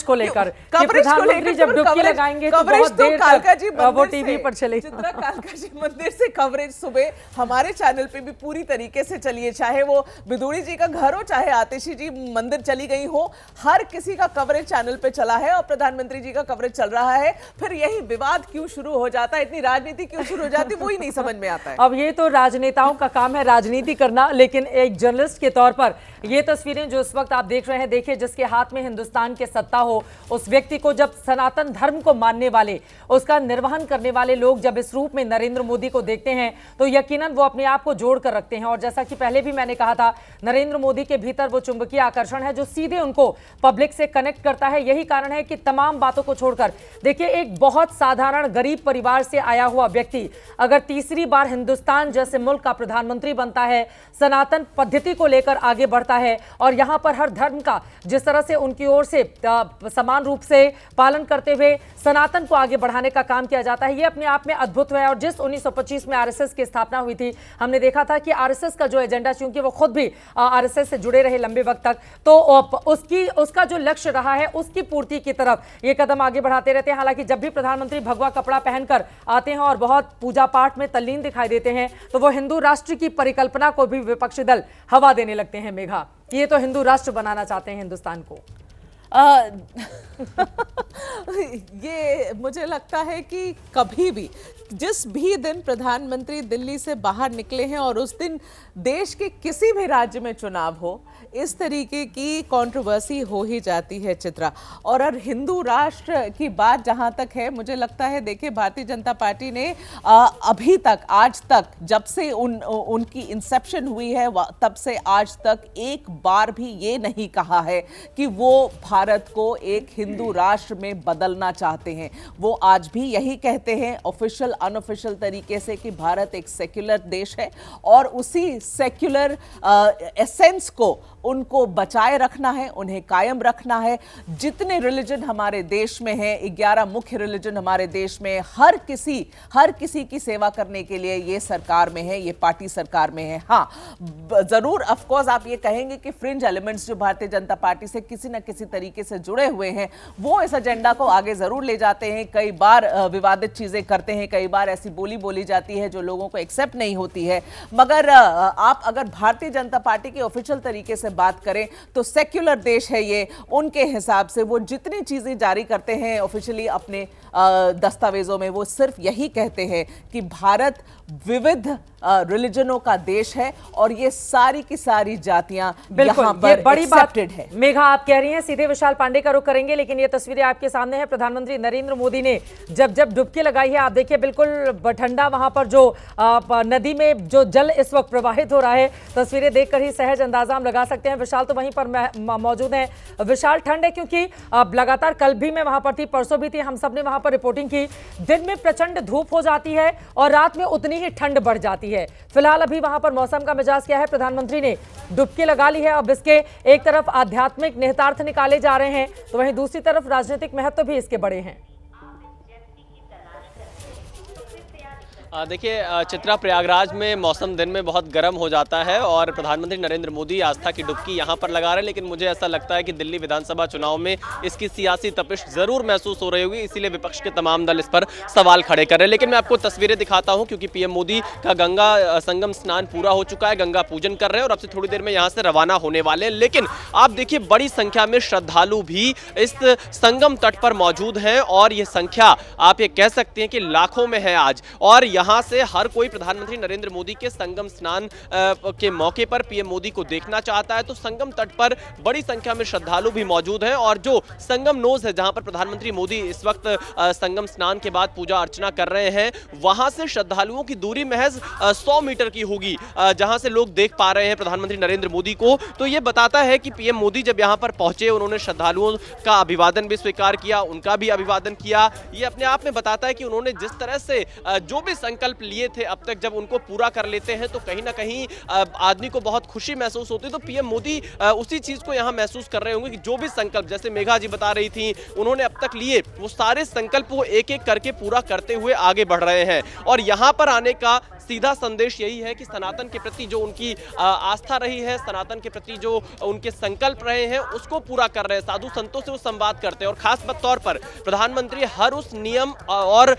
Speaker 1: को लेकर प्रधानमंत्री जब डुबकी लगाएंगे तो बहुत देर तक वो टीवी पर चले।
Speaker 2: चित्रा कालका जी मंदिर से कवरेज सुबह हमारे चैनल पे भी पूरी तरीके से चलिए, चाहे वो बिदुड़ी जी का घर हो, चाहे आतिशी जी मंदिर चली गई हो, हर किसी का कवरेज चैनल पे चला है और प्रधानमंत्री जी का कवरेज चल रहा है। फिर यही विवाद क्यों शुरू हो जाता है, इतनी राजनीति क्यों शुरू हो जाती है, वो ही नहीं समझ में आता है।
Speaker 1: अब ये तो राजनेताओं का काम है राजनीति करना, लेकिन एक जर्नलिस्ट के तौर पर ये तस्वीरें जो इस वक्त आप देख रहे हैं, देखिए जिसके हाथ में हिंदुस्तान के सत्ता हो, उस व्यक्ति को जब सनातन धर्म को मानने वाले, उसका निर्वहन करने वाले लोग जब इस रूप में नरेंद्र मोदी को देखते हैं तो यकीनन वो अपने आप को जोड़ कर रखते हैं। और जैसा कि पहले भी मैंने कहा था, नरेंद्र मोदी के भीतर वो चुंबकीय आकर्षण है जो सीधे उनको पब्लिक से कनेक्ट करता है। यही कारण है कि तमाम बातों को छोड़कर देखिए, एक बहुत साधारण गरीब परिवार से आया हुआ व्यक्ति अगर तीसरी बार हिंदुस्तान जैसे मुल्क का प्रधानमंत्री बनता है, सनातन पद्धति को लेकर आगे बढ़ता है और यहां पर हर धर्म का जिस तरह से उनकी ओर से समान रूप से पालन करते हुए सनातन को आगे बढ़ाने का काम किया जाता है, ये अपने आप में अद्भुत है। और जिस 1925 में आरएसएस की स्थापना हुई थी, हमने देखा था कि आरएसएस का जो एजेंडा, चूंकि वो खुद भी आरएसएस से जुड़े रहे लंबे वक्त तक, तो उसका जो लक्ष्य रहा है उसकी पूर्ति की तरफ ये कदम आगे बढ़ाते रहते हैं। हालांकि जब भी प्रधानमंत्री भगवा कपड़ा पहनकर आते हैं और बहुत पूजा पाठ में तल्लीन दिखाई देते हैं तो वो हिंदू राष्ट्र की परिकल्पना को भी विपक्षी दल हवा देने लगते हैं। मेघा, ये तो हिंदू राष्ट्र बनाना चाहते हैं हिंदुस्तान को।
Speaker 2: ये मुझे लगता है कि कभी भी जिस भी दिन प्रधानमंत्री दिल्ली से बाहर निकले हैं और उस दिन देश के किसी भी राज्य में चुनाव हो, इस तरीके की कंट्रोवर्सी हो ही जाती है चित्रा। और हिंदू राष्ट्र की बात जहां तक है, मुझे लगता है देखिए भारतीय जनता पार्टी ने अभी तक, आज तक, जब से उनकी इंसेप्शन हुई है तब से आज तक एक बार भी ये नहीं कहा है कि वो भारत को एक हिंदू राष्ट्र में बदलना चाहते हैं। वो आज भी यही कहते हैं ऑफिशियल अनऑफिशियल तरीके से कि भारत एक सेक्युलर देश है और उसी सेक्युलर एसेंस को उनको बचाए रखना है, उन्हें कायम रखना है। जितने रिलीजन हमारे देश में हैं, 11 मुख्य रिलीजन हमारे देश में, हर किसी की सेवा करने के लिए ये सरकार में है, ये पार्टी सरकार में है। हाँ, जरूर ऑफ कोर्स आप ये कहेंगे कि फ्रिंज एलिमेंट्स जो भारतीय जनता पार्टी से किसी न किसी तरीके तरीके से जुड़े हुए हैं वो इस एजेंडा को आगे जरूर ले जाते हैं। कई बार विवादित चीजें करते हैं, कई बार ऐसी बोली बोली जाती है जो लोगों को एक्सेप्ट नहीं होती है, मगर आप अगर भारतीय जनता पार्टी के ऑफिशियल तरीके से बात करें तो सेक्युलर देश है ये। उनके हिसाब से वो जितनी चीजें जारी करते हैं ऑफिशियली अपने दस्तावेजों में, वो सिर्फ यही कहते हैं कि भारत विविध रिलीजनों का देश है और ये सारी की सारी जातियां
Speaker 1: बिल्कुल,
Speaker 2: यहाँ
Speaker 1: ये
Speaker 2: पर
Speaker 1: बड़ी बात
Speaker 2: है।
Speaker 1: मेघा आप कह रही हैं। सीधे विशाल पांडे का रुख करेंगे, लेकिन ये तस्वीरें आपके सामने हैं। प्रधानमंत्री नरेंद्र मोदी ने जब डुबकी लगाई है, आप देखिए बिल्कुल बठंडा वहां पर जो नदी में जो जल इस वक्त प्रवाहित हो रहा है, तस्वीरें देखकर ही सहज अंदाजा हम लगा सकते हैं। विशाल तो वहीं पर मौजूद हैं। विशाल, ठंड है क्योंकि लगातार कल भी मैं वहां पर थी, परसों भी थी, हम सब ने वहां पर रिपोर्टिंग की। दिन में प्रचंड धूप हो जाती है और रात में उतनी ही ठंड बढ़ जाती है। फिलहाल अभी वहां पर मौसम का मिजाज क्या है? प्रधानमंत्री ने डुबकी लगा ली है। अब इसके एक तरफ आध्यात्मिक निहितार्थ निकाले जा रहे हैं, तो वहीं दूसरी तरफ राजनीतिक महत्व भी इसके बड़े हैं।
Speaker 5: देखिए चित्रा, प्रयागराज में मौसम दिन में बहुत गर्म हो जाता है और प्रधानमंत्री नरेंद्र मोदी आस्था की डुबकी यहाँ पर लगा रहे हैं, लेकिन मुझे ऐसा लगता है कि दिल्ली विधानसभा चुनाव में इसकी सियासी तपिश जरूर महसूस हो रही होगी, इसीलिए विपक्ष के तमाम दल इस पर सवाल खड़े कर रहे हैं। लेकिन मैं आपको तस्वीरें दिखाता हूँ, क्योंकि पीएम मोदी का गंगा संगम स्नान पूरा हो चुका है, गंगा पूजन कर रहे हैं और अब से थोड़ी देर में यहाँ से रवाना होने वाले हैं। लेकिन आप देखिए बड़ी संख्या में श्रद्धालु भी इस संगम तट पर मौजूद हैं और ये संख्या आप ये कह सकते हैं कि लाखों में है आज। और यहाँ से हर कोई प्रधानमंत्री नरेंद्र मोदी के संगम स्नान के मौके पर पीएम मोदी को देखना चाहता है, तो संगम तट पर बड़ी संख्या में श्रद्धालु भी मौजूद हैं। और जो संगम नोज है, जहां पर प्रधानमंत्री मोदी इस वक्त संगम स्नान के बाद पूजा अर्चना कर रहे हैं, वहां से श्रद्धालुओं की दूरी महज 100 मीटर की होगी, जहां से लोग देख पा रहे हैं प्रधानमंत्री नरेंद्र मोदी को। तो ये बताता है कि पीएम मोदी जब यहां पर पहुंचे, उन्होंने श्रद्धालुओं का अभिवादन भी स्वीकार किया, उनका भी अभिवादन किया। ये अपने आप में बताता है कि उन्होंने जिस तरह से जो भी संकल्प लिए थे अब तक, जब उनको पूरा कर लेते हैं तो कहीं ना कहीं आदमी को बहुत खुशी महसूस होती है। तो पीएम मोदी उसी चीज को यहां महसूस कर रहे होंगे कि जो भी संकल्प, जैसे मेघा जी बता रही थी, उन्होंने अब तक लिए वो सारे संकल्प वो एक एक करके पूरा करते हुए आगे बढ़ रहे हैं। और यहां पर आने का सीधा संदेश यही है कि सनातन के प्रति जो उनकी आस्था रही है, सनातन के प्रति जो उनके संकल्प रहे हैं, उसको पूरा कर रहे हैं। साधु संतों से वो संवाद करते हैं और खास तौर पर प्रधानमंत्री हर उस नियम और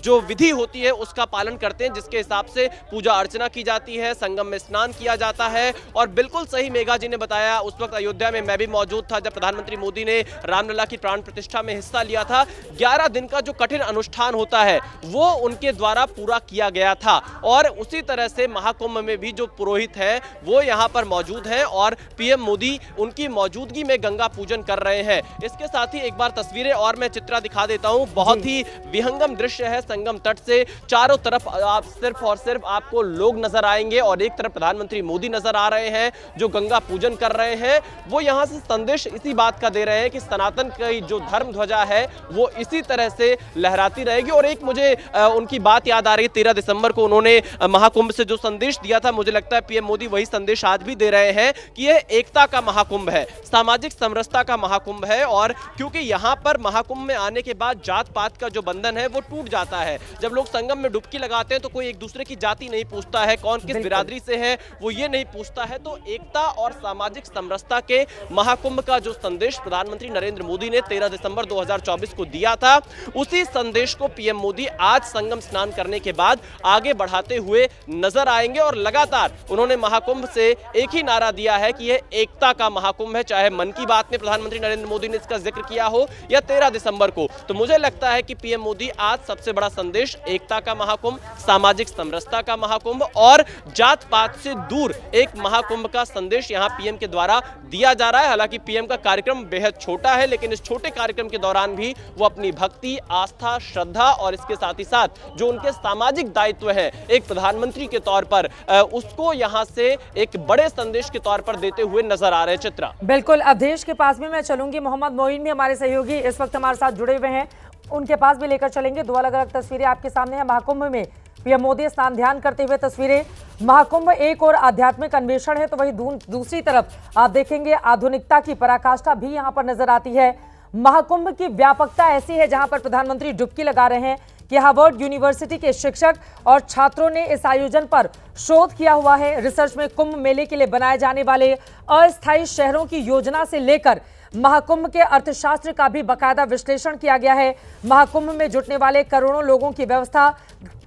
Speaker 5: जो विधि होती है उसका पालन करते हैं जिसके हिसाब से पूजा अर्चना की जाती है, संगम में स्नान किया जाता है। और बिल्कुल सही मेघा जी ने बताया, उस वक्त अयोध्या में मैं भी मौजूद था जब प्रधानमंत्री मोदी ने रामलला की प्राण प्रतिष्ठा में हिस्सा लिया था। 11 दिन का जो कठिन अनुष्ठान होता है वो उनके द्वारा पूरा किया गया था। और उसी तरह से महाकुंभ में भी जो पुरोहित है वो यहाँ पर मौजूद है और पीएम मोदी उनकी मौजूदगी में गंगा पूजन कर रहे हैं। इसके साथ ही एक बार तस्वीरें और मैं चित्रा दिखा देता हूँ। बहुत ही विहंगम दृश्य है संगम तट से, चारों तरफ आप सिर्फ और सिर्फ आपको लोग नजर आएंगे और एक तरफ प्रधानमंत्री मोदी नजर आ रहे हैं जो गंगा पूजन कर रहे हैं। वो यहाँ से संदेश इसी बात का दे रहे हैं कि सनातन की जो धर्म ध्वजा है वो इसी तरह से लहराती रहेगी। और एक मुझे उनकी बात याद आ रही है, 13 दिसंबर को उन्होंने महाकुंभ से जो संदेश दिया था, मुझे लगता है पीएम मोदी वही संदेश आज भी दे रहे हैं कि यह एकता का महाकुंभ है, सामाजिक समरसता का महाकुंभ है। और क्योंकि यहाँ पर महाकुंभ में आने के बाद जात पात का जो बंधन है वो टूट जाता है। जब लोग संगम में डुबकी लगाते हैं तो कोई एक दूसरे की जाति नहीं पूछता है, कौन किस बिरादरी से है वो ये नहीं पूछता है। तो एकता और सामाजिक समरसता के महाकुंभ का जो संदेश प्रधानमंत्री नरेंद्र मोदी ने 13 दिसंबर 2024 को दिया था, उसी संदेश को पीएम मोदी आज संगम स्नान करने के बाद आगे बढ़ाते हुए नजर आएंगे। और लगातार उन्होंने महाकुंभ से एक ही नारा दिया है कि यह एकता का महाकुंभ है, चाहे मन की बात में प्रधानमंत्री नरेंद्र मोदी ने इसका जिक्र किया हो या 13 दिसंबर को। तो मुझे लगता है कि पीएम मोदी आज सबसे बड़ा संदेश एकता का महाकुंभ, सामाजिक समरसता का महाकुंभ और जात पात से दूर एक महाकुंभ का संदेश यहां पीएम के द्वारा दिया जा रहा है। हालांकि पीएम का कार्यक्रम बेहद छोटा है, लेकिन इस छोटे कार्यक्रम के दौरान भी वो अपनी भक्ति, आस्था, श्रद्धा और इसके साथ ही साथ जो उनके सामाजिक दायित्व है एक प्रधानमंत्री के तौर पर, उसको यहां से एक बड़े संदेश के तौर पर देते हुए नजर आ रहे हैं। चित्रा,
Speaker 1: बिल्कुल, अवधेश के पास भी मैं चलूंगी। मोहम्मद मोइन भी हमारे सहयोगी इस वक्त हमारे साथ जुड़े हुए हैं, उनके पास भी लेकर चलेंगे। दो अलग अलग तस्वीरें आपके सामने हैं। महाकुंभ में पीएम मोदी स्नान ध्यान करते हुए तस्वीरें। महाकुंभ एक और आध्यात्मिक अन्वेषण है, तो वही दूसरी तरफ आप देखेंगे आधुनिकता की पराकाष्ठा भी यहां पर नजर आती है। महाकुंभ की व्यापकता ऐसी है जहां पर प्रधानमंत्री डुबकी लगा रहे हैं कि हार्वर्ड यूनिवर्सिटी के शिक्षक और छात्रों ने इस आयोजन पर शोध किया हुआ है। रिसर्च में कुंभ मेले के लिए बनाए जाने वाले अस्थायी शहरों की योजना से लेकर महाकुंभ के अर्थशास्त्र का भी बाकायदा विश्लेषण किया गया है। महाकुंभ में जुटने वाले करोड़ों लोगों की व्यवस्था,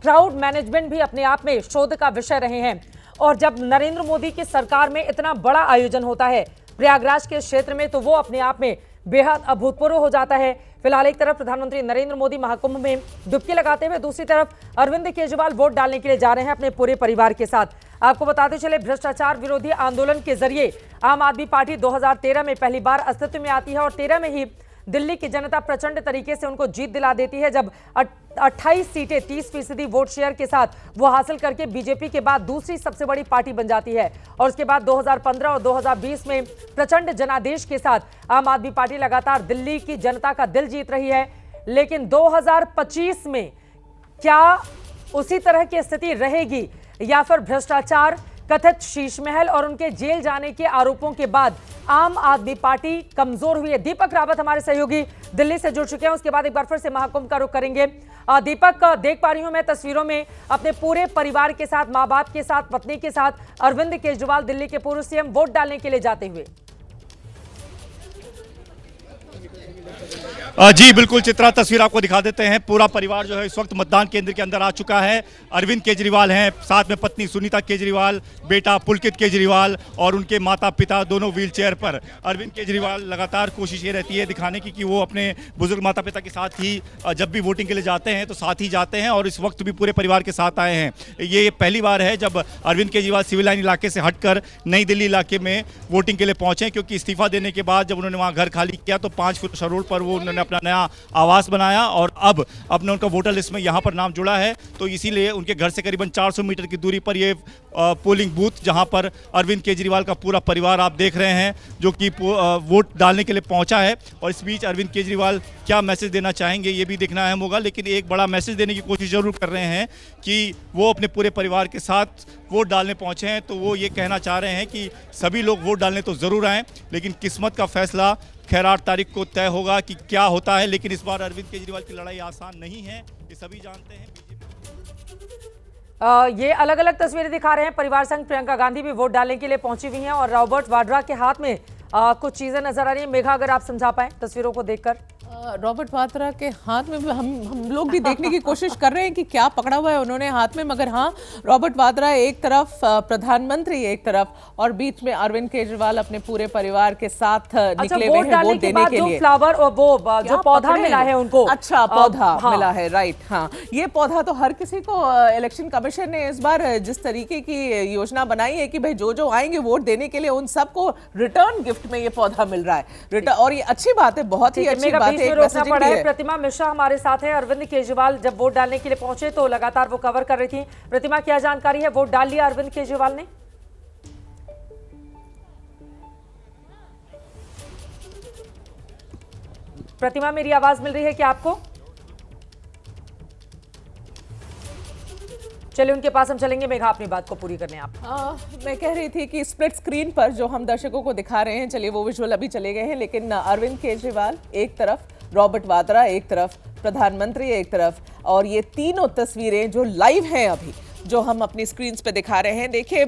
Speaker 1: क्राउड मैनेजमेंट भी अपने आप में शोध का विषय रहे हैं। और जब नरेंद्र मोदी की सरकार में इतना बड़ा आयोजन होता है प्रयागराज के क्षेत्र में, तो वो अपने आप में बेहद अभूतपूर्व हो जाता है। फिलहाल एक तरफ प्रधानमंत्री नरेंद्र मोदी महाकुंभ में डुबकी लगाते हुए, दूसरी तरफ अरविंद केजरीवाल वोट डालने के लिए जा रहे हैं अपने पूरे परिवार के साथ। आपको बताते चले, भ्रष्टाचार विरोधी आंदोलन के जरिए आम आदमी पार्टी 2013 में पहली बार अस्तित्व में आती है और 13 में ही दिल्ली की जनता प्रचंड तरीके से उनको जीत दिला देती है, जब 28 सीटें 30% वोट शेयर के साथ वो हासिल करके बीजेपी के बाद दूसरी सबसे बड़ी पार्टी बन जाती है। और उसके बाद 2015 और 2020 में प्रचंड जनादेश के साथ आम आदमी पार्टी लगातार दिल्ली की जनता का दिल जीत रही है। लेकिन 2025 में क्या उसी तरह की स्थिति रहेगी, या फिर भ्रष्टाचार, कथित शीश महल और उनके जेल जाने के आरोपों के बाद आम आदमी पार्टी कमजोर हुई है? दीपक रावत हमारे सहयोगी दिल्ली से जुड़ चुके हैं। उसके बाद एक बार फिर से महाकुंभ का रुख करेंगे। दीपक, देख पा रही हूं मैं तस्वीरों में अपने पूरे परिवार के साथ, मां बाप के साथ, पत्नी के साथ अरविंद केजरीवाल दिल्ली के पूर्व सीएम वोट डालने के लिए जाते हुए।
Speaker 6: जी बिल्कुल चित्रा, तस्वीर आपको दिखा देते हैं। पूरा परिवार जो है इस वक्त मतदान केंद्र के अंदर आ चुका है। अरविंद केजरीवाल हैं, साथ में पत्नी सुनीता केजरीवाल, बेटा पुलकित केजरीवाल और उनके माता पिता दोनों व्हील चेयर पर। अरविंद केजरीवाल लगातार कोशिश ये रहती है दिखाने की कि वो अपने बुजुर्ग माता पिता के साथ ही जब भी वोटिंग के लिए जाते हैं तो साथ ही जाते हैं, और इस वक्त भी पूरे परिवार के साथ आए हैं। ये पहली बार है जब अरविंद केजरीवाल सिविल लाइन इलाके से हटकर नई दिल्ली इलाके में वोटिंग के लिए पहुंचे, क्योंकि इस्तीफा देने के बाद जब उन्होंने वहाँ घर खाली किया तो 5 फुट रोड पर वो उन्होंने अपना नया आवास बनाया और अब अपने उनका वोटर लिस्ट में यहाँ पर नाम जुड़ा है। तो इसीलिए उनके घर से करीबन 400 मीटर की दूरी पर ये पोलिंग बूथ, जहाँ पर अरविंद केजरीवाल का पूरा परिवार आप देख रहे हैं जो कि वोट डालने के लिए पहुंचा है। और इस बीच अरविंद केजरीवाल क्या मैसेज देना चाहेंगे ये भी देखना अहम होगा, लेकिन एक बड़ा मैसेज देने की कोशिश जरूर कर रहे हैं कि वो अपने पूरे परिवार के साथ वोट डालने पहुंचे हैं। तो वो ये कहना चाह रहे हैं कि सभी लोग वोट डालने तो ज़रूर आएँ, लेकिन किस्मत का फैसला खैर 8 तारीख को तय होगा कि क्या होता है। लेकिन इस बार अरविंद केजरीवाल की लड़ाई आसान नहीं है, ये सभी जानते हैं।
Speaker 1: ये अलग अलग तस्वीरें दिखा रहे हैं। परिवार संग प्रियंका गांधी भी वोट डालने के लिए पहुंची हुई हैं और रॉबर्ट वाड्रा के हाथ में कुछ चीजें नजर आ रही हैं। मेघा, अगर आप समझा पाएं तस्वीरों को देखकर।
Speaker 2: रॉबर्ट वाड्रा के हाथ में हम लोग भी देखने की कोशिश कर रहे हैं कि क्या पकड़ा हुआ है उन्होंने हाथ में, मगर हाँ, रॉबर्ट वाड्रा एक तरफ, प्रधानमंत्री एक तरफ, और बीच में अरविंद केजरीवाल अपने पूरे परिवार के साथ निकले हुए हैं वोट देने के लिए।
Speaker 1: फ्लावर और वो जो पौधा मिला है उनको,
Speaker 2: अच्छा पौधा मिला है, राइट। हाँ, ये पौधा तो हर किसी को, इलेक्शन कमीशन ने इस बार जिस तरीके की योजना बनाई है कि भाई जो आएंगे वोट देने के लिए उन सबको रिटर्न गिफ्ट में ये पौधा मिल रहा है। और ये अच्छी बात है, बहुत ही अच्छी बात है।
Speaker 1: रोकना पड़ा है। प्रतिमा मिश्रा हमारे साथ है। अरविंद केजरीवाल जब वोट डालने के लिए पहुंचे तो लगातार वो कवर कर रही थी। प्रतिमा, क्या जानकारी है? वोट डाल लिया अरविंद केजरीवाल ने? प्रतिमा, मेरी आवाज मिल रही है क्या आपको? चलिए उनके पास हम चलेंगे। मेघा, अपनी बात को पूरी करने आप।
Speaker 2: मैं कह रही थी कि स्प्लिट स्क्रीन पर जो हम दर्शकों को दिखा रहे हैं, चलिए वो विजुअल अभी चले गए हैं, लेकिन अरविंद केजरीवाल एक तरफ, रॉबर्ट वाड्रा एक तरफ, प्रधानमंत्री एक तरफ, और ये तीनों तस्वीरें जो लाइव हैं अभी, जो हम अपनी स्क्रीन्स पे दिखा रहे हैं। देखिए,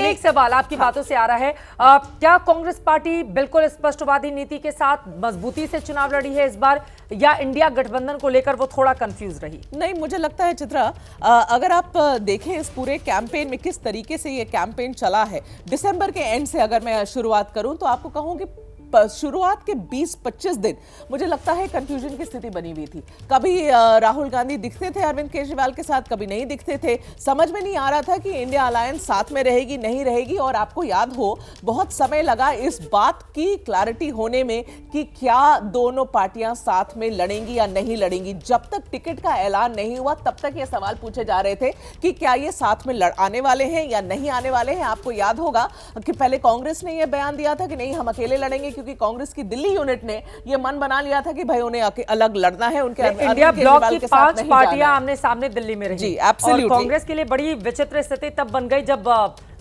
Speaker 1: एक सवाल आपकी बातों से आ रहा है, क्या कांग्रेस पार्टी बिल्कुल स्पष्टवादी नीति के साथ मजबूती से चुनाव लड़ी है इस बार, या इंडिया गठबंधन को लेकर वो थोड़ा कंफ्यूज रही?
Speaker 2: नहीं, मुझे लगता है चित्रा, अगर आप देखें इस पूरे कैंपेन में किस तरीके से ये कैंपेन चला है, दिसंबर के एंड से अगर मैं शुरुआत करूं तो आपको कहूं कि शुरुआत के 20-25 दिन मुझे लगता है कंफ्यूजन की स्थिति बनी हुई थी। कभी राहुल गांधी दिखते थे अरविंद केजरीवाल के साथ, कभी नहीं दिखते थे। समझ में नहीं आ रहा था कि इंडिया अलायंस साथ में रहेगी नहीं रहेगी। और आपको याद हो, बहुत समय लगा इस बात की क्लैरिटी होने में कि क्या दोनों पार्टियां साथ में लड़ेंगी या नहीं लड़ेंगी। जब तक टिकट का ऐलान नहीं हुआ तब तक ये सवाल पूछे जा रहे थे कि क्या ये साथ में आने वाले हैं या नहीं आने वाले हैं। आपको याद होगा कि पहले कांग्रेस ने यह बयान दिया था कि नहीं, हम अकेले लड़ेंगे, क्योंकि कांग्रेस की दिल्ली यूनिट ने यह मन बना लिया था कि भाई उन्हें अलग लड़ना है। उनके
Speaker 1: इंडिया ब्लॉक की 5 पार्टियां आमने सामने दिल्ली में रही।
Speaker 2: जी, एब्सोल्युटली।
Speaker 1: और कांग्रेस के लिए बड़ी विचित्र स्थिति तब बन गई जब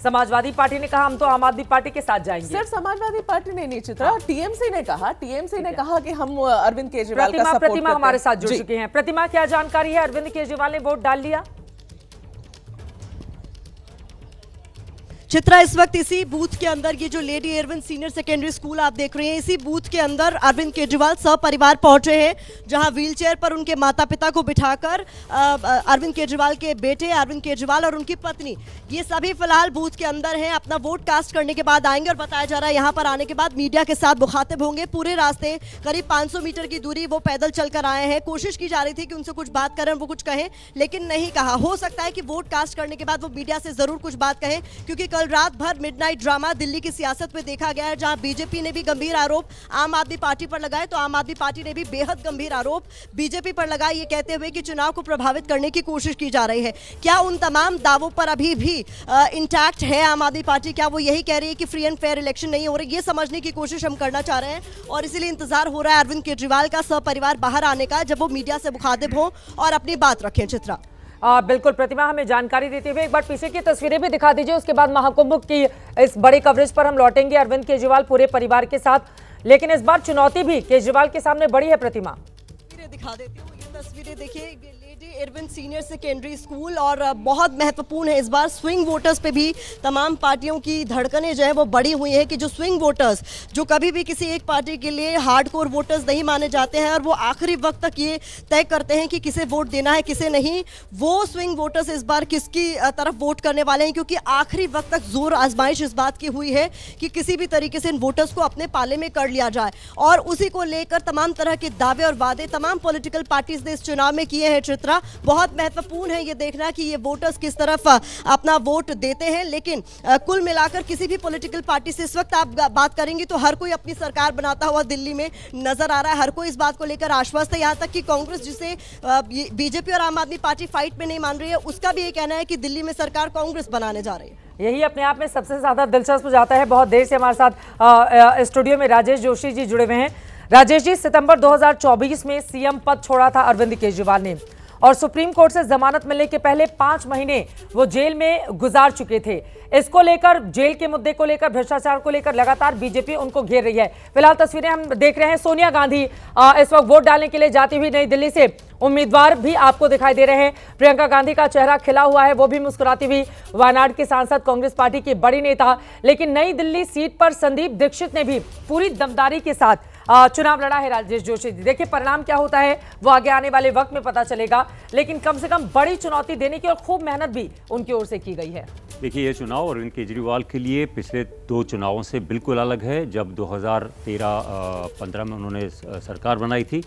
Speaker 1: समाजवादी पार्टी ने कहा हम तो आम आदमी पार्टी के साथ जाएंगे।
Speaker 2: सिर्फ समाजवादी पार्टी ने नहीं चित्रा, टीएमसी ने कहा कि हम अरविंद केजरीवाल का सपोर्ट
Speaker 1: प्रतिमा हमारे साथ जुड़ चुकी हैं। प्रतिमा, क्या जानकारी है? अरविंद केजरीवाल ने वोट डाल लिया?
Speaker 7: चित्रा, इस वक्त इसी बूथ के अंदर ये जो lady Irwin senior secondary school आप देख रहे हैं, इसी बूथ के अंदर अरविंद केजरीवाल सपरिवार पहुंचे हैं, जहां व्हीलचेयर पर उनके माता पिता को बिठाकर अरविंद केजरीवाल के बेटे अरविंद केजरीवाल और उनकी पत्नी ये सभी फिलहाल बूथ के अंदर हैं। अपना वोट कास्ट करने के बाद आएंगे और बताया जा रहा है यहाँ पर आने के बाद मीडिया के साथ मुखातिब होंगे। पूरे रास्ते करीब 500 मीटर की दूरी वो पैदल चलकर आए हैं। कोशिश की जा रही थी कि उनसे कुछ बात करें, वो कुछ कहें, लेकिन नहीं कहा। हो सकता है कि वोट कास्ट करने के बाद वो मीडिया से जरूर कुछ बात कहें, क्योंकि कल रात भर मिडनाइट ड्रामा दिल्ली की सियासत में देखा गया है, जहां बीजेपी ने भी गंभीर आरोप आम आदमी पार्टी पर लगाए, तो आम आदमी पार्टी ने भी बेहद गंभीर आरोप बीजेपी पर लगाए, ये कहते हुए कि चुनाव को प्रभावित करने की कोशिश की जा रही है। क्या उन तमाम दावों पर अभी भी इंटैक्ट है आम आदमी पार्टी? क्या वो यही कह रही है कि फ्री एंड फेयर इलेक्शन नहीं हो रही? ये समझने की कोशिश हम करना चाह रहे हैं और इसीलिए इंतजार हो रहा है अरविंद केजरीवाल का सपरिवार बाहर आने का, जब वो मीडिया से मुखातिब हो और अपनी बात रखें। चित्रा,
Speaker 1: बिल्कुल प्रतिमा, हमें जानकारी देते हुए एक बार पीछे की तस्वीरें भी दिखा दीजिए, उसके बाद महाकुंभ की इस बड़ी कवरेज पर हम लौटेंगे अरविंद केजरीवाल पूरे परिवार के साथ। लेकिन इस बार चुनौती भी केजरीवाल के सामने बड़ी है। प्रतिमा,
Speaker 7: दिखा देती हूँ, ये तस्वीरें देखिए, lady Irwin senior secondary school, और बहुत महत्वपूर्ण है इस बार स्विंग वोटर्स पे भी तमाम पार्टियों की धड़कनें जो है वो बढ़ी हुई है कि जो स्विंग वोटर्स जो कभी भी किसी एक पार्टी के लिए हार्डकोर वोटर्स नहीं माने जाते हैं और वो आखिरी वक्त तक ये तय करते हैं कि किसे वोट देना है किसे नहीं, वो स्विंग वोटर्स इस बार किसकी तरफ वोट करने वाले हैं, क्योंकि आखिरी वक्त तक जोर आजमाइश इस बात की हुई है कि किसी भी तरीके से इन वोटर्स को अपने पाले में कर लिया जाए, और उसी को लेकर तमाम तरह के दावे और वादे तमाम पॉलिटिकल पार्टीज ने इस चुनाव में किए हैं। चित्रा, बहुत महत्वपूर्ण है ये देखना कि ये वोटर्स किस तरफ अपना वोट देते हैं, लेकिन कुल मिलाकर किसी भी पॉलिटिकल पार्टी से इस वक्त आप बात करेंगे तो हर कोई अपनी सरकार बनाता हुआ दिल्ली में नजर आ रहा है। हर कोई इस बात को लेकर आश्वस्त है, यहाँ तक कि कांग्रेस, जिसे बीजेपी और आम आदमी पार्टी फाइट में नहीं मान रही है, उसका भी ये कहना है कि दिल्ली में सरकार कांग्रेस बनाने जा रही है।
Speaker 1: यही अपने आप में सबसे ज्यादा दिलचस्प जाता है। बहुत देर से हमारे साथ स्टूडियो में राजेश जोशी जी जुड़े हुए हैं। राजेश जी, सितंबर 2024 में सीएम पद छोड़ा था अरविंद केजरीवाल ने और सुप्रीम कोर्ट से जमानत मिलने के पहले 5 महीने वो जेल में गुजार चुके थे। इसको लेकर, जेल के मुद्दे को लेकर, भ्रष्टाचार को लेकर लगातार बीजेपी उनको घेर रही है। फिलहाल तस्वीरें हम देख रहे हैं, सोनिया गांधी इस वक्त वोट डालने के लिए जाती हुई नई दिल्ली से। उम्मीदवार भी आपको दिखाई दे रहे हैं। प्रियंका गांधी का चेहरा खिला हुआ है, वो भी मुस्कुराती हुई। वायनाड की सांसद, कांग्रेस पार्टी की बड़ी नेता। लेकिन नई दिल्ली सीट पर संदीप दीक्षित ने भी पूरी दमदारी के साथ चुनाव लड़ा है। राजेश जोशी जी, देखिए परिणाम क्या होता है वो आगे आने वाले वक्त में पता चलेगा, लेकिन कम से कम बड़ी चुनौती देने की और खूब मेहनत भी उनकी ओर से की गई है।
Speaker 8: देखिए, ये चुनाव अरविंद केजरीवाल के लिए पिछले 2 चुनावों से बिल्कुल अलग है। जब 2013-15 में उन्होंने सरकार बनाई थी,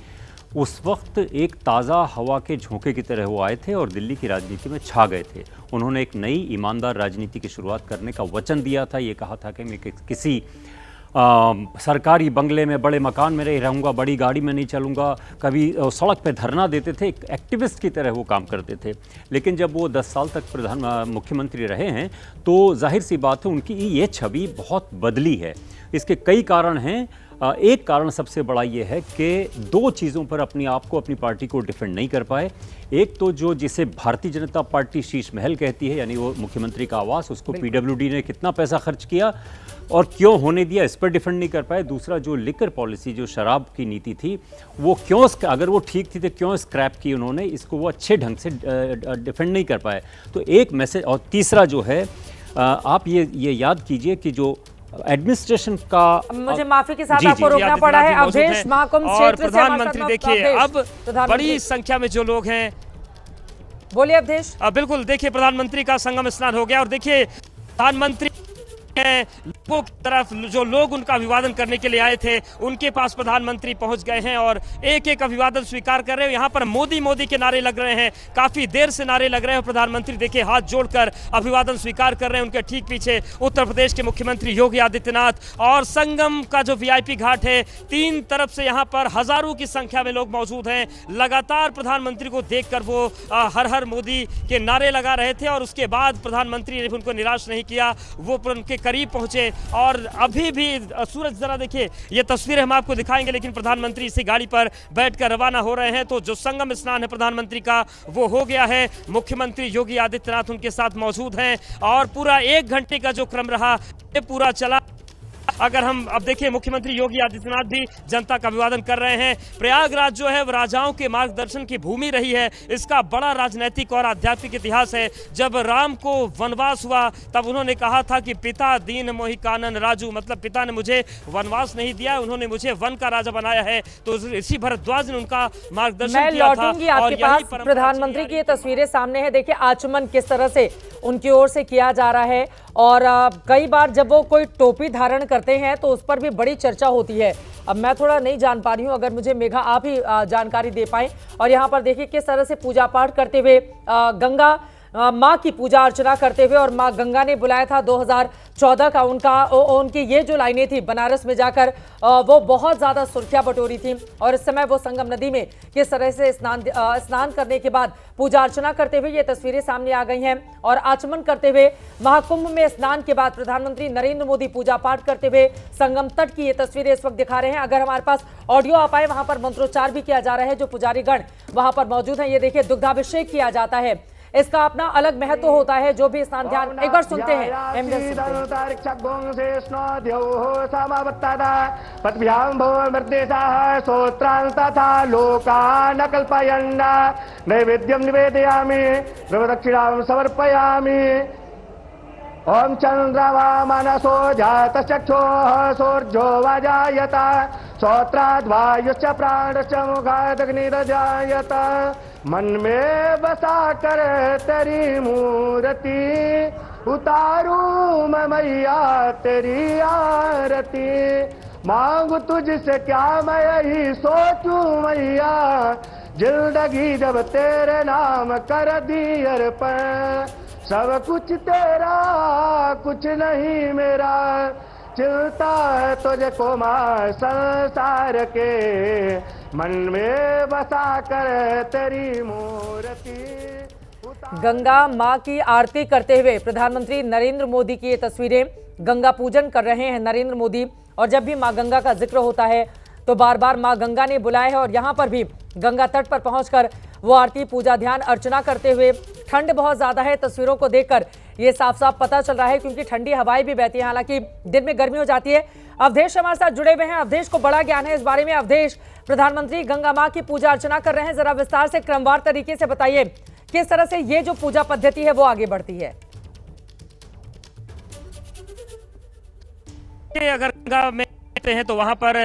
Speaker 8: उस वक्त एक ताज़ा हवा के झोंके की तरह वो आए थे और दिल्ली की राजनीति में छा गए थे। उन्होंने एक नई ईमानदार राजनीति की शुरुआत करने का वचन दिया था। ये कहा था कि मैं किसी सरकारी बंगले में, बड़े मकान में नहीं रहूँगा, बड़ी गाड़ी में नहीं चलूँगा। कभी सड़क पे धरना देते थे, एक एक्टिविस्ट की तरह वो काम करते थे। लेकिन जब वो 10 साल तक मुख्यमंत्री रहे हैं तो जाहिर सी बात है उनकी ये छवि बहुत बदली है। इसके कई कारण हैं। एक कारण सबसे बड़ा ये है कि 2 चीज़ों पर अपने आप को, अपनी पार्टी को डिफेंड नहीं कर पाए। एक तो जिसे भारतीय जनता पार्टी शीश महल कहती है, यानी वो मुख्यमंत्री का आवास, उसको पीडब्ल्यूडी ने कितना पैसा खर्च किया और क्यों होने दिया, इस पर डिफेंड नहीं कर पाए। दूसरा, जो लिकर पॉलिसी, जो शराब की नीति थी, वो क्यों, अगर वो ठीक थी तो क्यों स्क्रैप की उन्होंने, इसको वो अच्छे ढंग से डिफेंड नहीं कर पाए। तो एक मैसेज। और तीसरा जो है, आप ये याद कीजिए कि जो एडमिनिस्ट्रेशन का,
Speaker 1: मुझे माफी के साथ आपको रोकना पड़ा है। अवधेश महाकुंभ
Speaker 4: और
Speaker 1: क्षेत्र से
Speaker 4: प्रधानमंत्री, देखिए अब बड़ी संख्या में जो लोग हैं,
Speaker 1: बोलिए अवधेश।
Speaker 4: बिल्कुल, देखिए प्रधानमंत्री का संगम स्नान हो गया और देखिए प्रधानमंत्री लोगों की तरफ, जो लोग उनका अभिवादन करने के लिए आए थे उनके पास प्रधानमंत्री पहुंच गए हैं और एक एक अभिवादन स्वीकार कर रहे हैं। यहाँ पर मोदी मोदी के नारे लग रहे हैं, काफी देर से नारे लग रहे हैं। प्रधानमंत्री देखिए हाथ जोड़कर अभिवादन स्वीकार कर रहे हैं। उनके ठीक पीछे उत्तर प्रदेश के मुख्यमंत्री योगी आदित्यनाथ और संगम का जो VIP घाट है, 3 तरफ से यहाँ पर हजारों की संख्या में लोग मौजूद हैं। लगातार प्रधानमंत्री को देखकर वो हर हर मोदी के नारे लगा रहे थे और उसके बाद प्रधानमंत्री ने उनको निराश नहीं किया, वो उनके करीब पहुंचे। और अभी भी सूरज, जरा देखिए, ये तस्वीरें हम आपको दिखाएंगे, लेकिन प्रधानमंत्री इसी गाड़ी पर बैठकर रवाना हो रहे हैं। तो जो संगम स्नान है प्रधानमंत्री का, वो हो गया है। मुख्यमंत्री योगी आदित्यनाथ उनके साथ मौजूद हैं और पूरा 1 घंटे का जो क्रम रहा ये पूरा चला। अगर हम अब देखिए मुख्यमंत्री योगी आदित्यनाथ भी जनता का अभिवादन कर रहे हैं। प्रयागराज जो है वो राजाओं के मार्गदर्शन की भूमि रही है, इसका बड़ा राजनीतिक और आध्यात्मिक इतिहास है। जब राम को वनवास हुआ तब उन्होंने कहा था कि पिता दीन मोहि कानन राजू, मतलब पिता ने मुझे वनवास नहीं दिया, उन्होंने मुझे वन का राजा बनाया है। तो ऋषि भरद्वाज ने उनका मार्गदर्शन
Speaker 1: मैं
Speaker 4: किया था।
Speaker 1: लौटूंगी आपके पास। प्रधानमंत्री की ये तस्वीरें सामने है, देखिए आचमन किस तरह से उनकी ओर से किया जा रहा है। और कई बार जब वो कोई टोपी धारण करते हैं तो उस पर भी बड़ी चर्चा होती है। अब मैं थोड़ा नहीं जान पा रही हूँ, अगर मुझे मेघा आप ही जानकारी दे पाएं। और यहाँ पर देखिए किस तरह से पूजा पाठ करते हुए गंगा माँ की पूजा अर्चना करते हुए, और माँ गंगा ने बुलाया था 2014 का उनकी ये जो लाइनें थी बनारस में जाकर, वो बहुत ज़्यादा सुर्खियाँ बटोरी थी। और इस समय वो संगम नदी में किस तरह से स्नान करने के बाद पूजा अर्चना करते हुए ये तस्वीरें सामने आ गई हैं। और आचमन करते हुए महाकुंभ में स्नान के बाद प्रधानमंत्री नरेंद्र मोदी पूजा पाठ करते हुए संगम तट की ये तस्वीरें इस वक्त दिखा रहे हैं। अगर हमारे पास ऑडियो आ पाए, वहां पर मंत्रोच्चार भी किया जा रहा है, जो पुजारीगण वहां पर मौजूद हैं। ये देखिए दुग्धाभिषेक किया जाता है, इसका अपना अलग महत्व होता है। जो भी स्नान ध्यान एक बार सुनते हैं।
Speaker 9: नैवेद्यम निवेदयामि दक्षिणां समर्पयामि। ओम चंद्रमा मनसो जात चक्षुः सूर्यो वाजायत श्रोत्राद् वायुश्च प्राणश्च मुखाद् अग्निर्जायत। मन में बसा कर तेरी मूर्ति उतारू मैं मैया तेरी आरती। मांगू तुझसे क्या मैं यही सोचूं मैया, जिंदगी जब तेरे नाम कर दी अर्पण। सब कुछ तेरा कुछ नहीं मेरा, चिलता है तुझको मां संसार के। मन में बसा कर तेरी मूर्ति।
Speaker 1: गंगा मां की आरती करते हुए प्रधानमंत्री नरेंद्र मोदी की ये तस्वीरें, गंगा पूजन कर रहे हैं नरेंद्र मोदी। और जब भी मां गंगा का जिक्र होता है तो बार बार मां गंगा ने बुलाया है। और यहाँ पर भी गंगा तट पर पहुंचकर वो आरती पूजा ध्यान अर्चना करते हुए। ठंड बहुत ज्यादा है, तस्वीरों को देखकर ये साफ साफ पता चल रहा है, क्योंकि ठंडी हवाएं भी बहती हैं। हालांकि दिन में गर्मी हो जाती है। अवधेश हमारे साथ जुड़े हुए हैं, अवधेश को बड़ा ज्ञान है इस बारे में। अवधेश, प्रधानमंत्री गंगा मां की पूजा अर्चना कर रहे हैं, जरा विस्तार से क्रमवार तरीके से बताइए किस तरह से ये जो पूजा पद्धति है वो आगे बढ़ती है।
Speaker 4: अगर गंगा में हैं तो वहां पर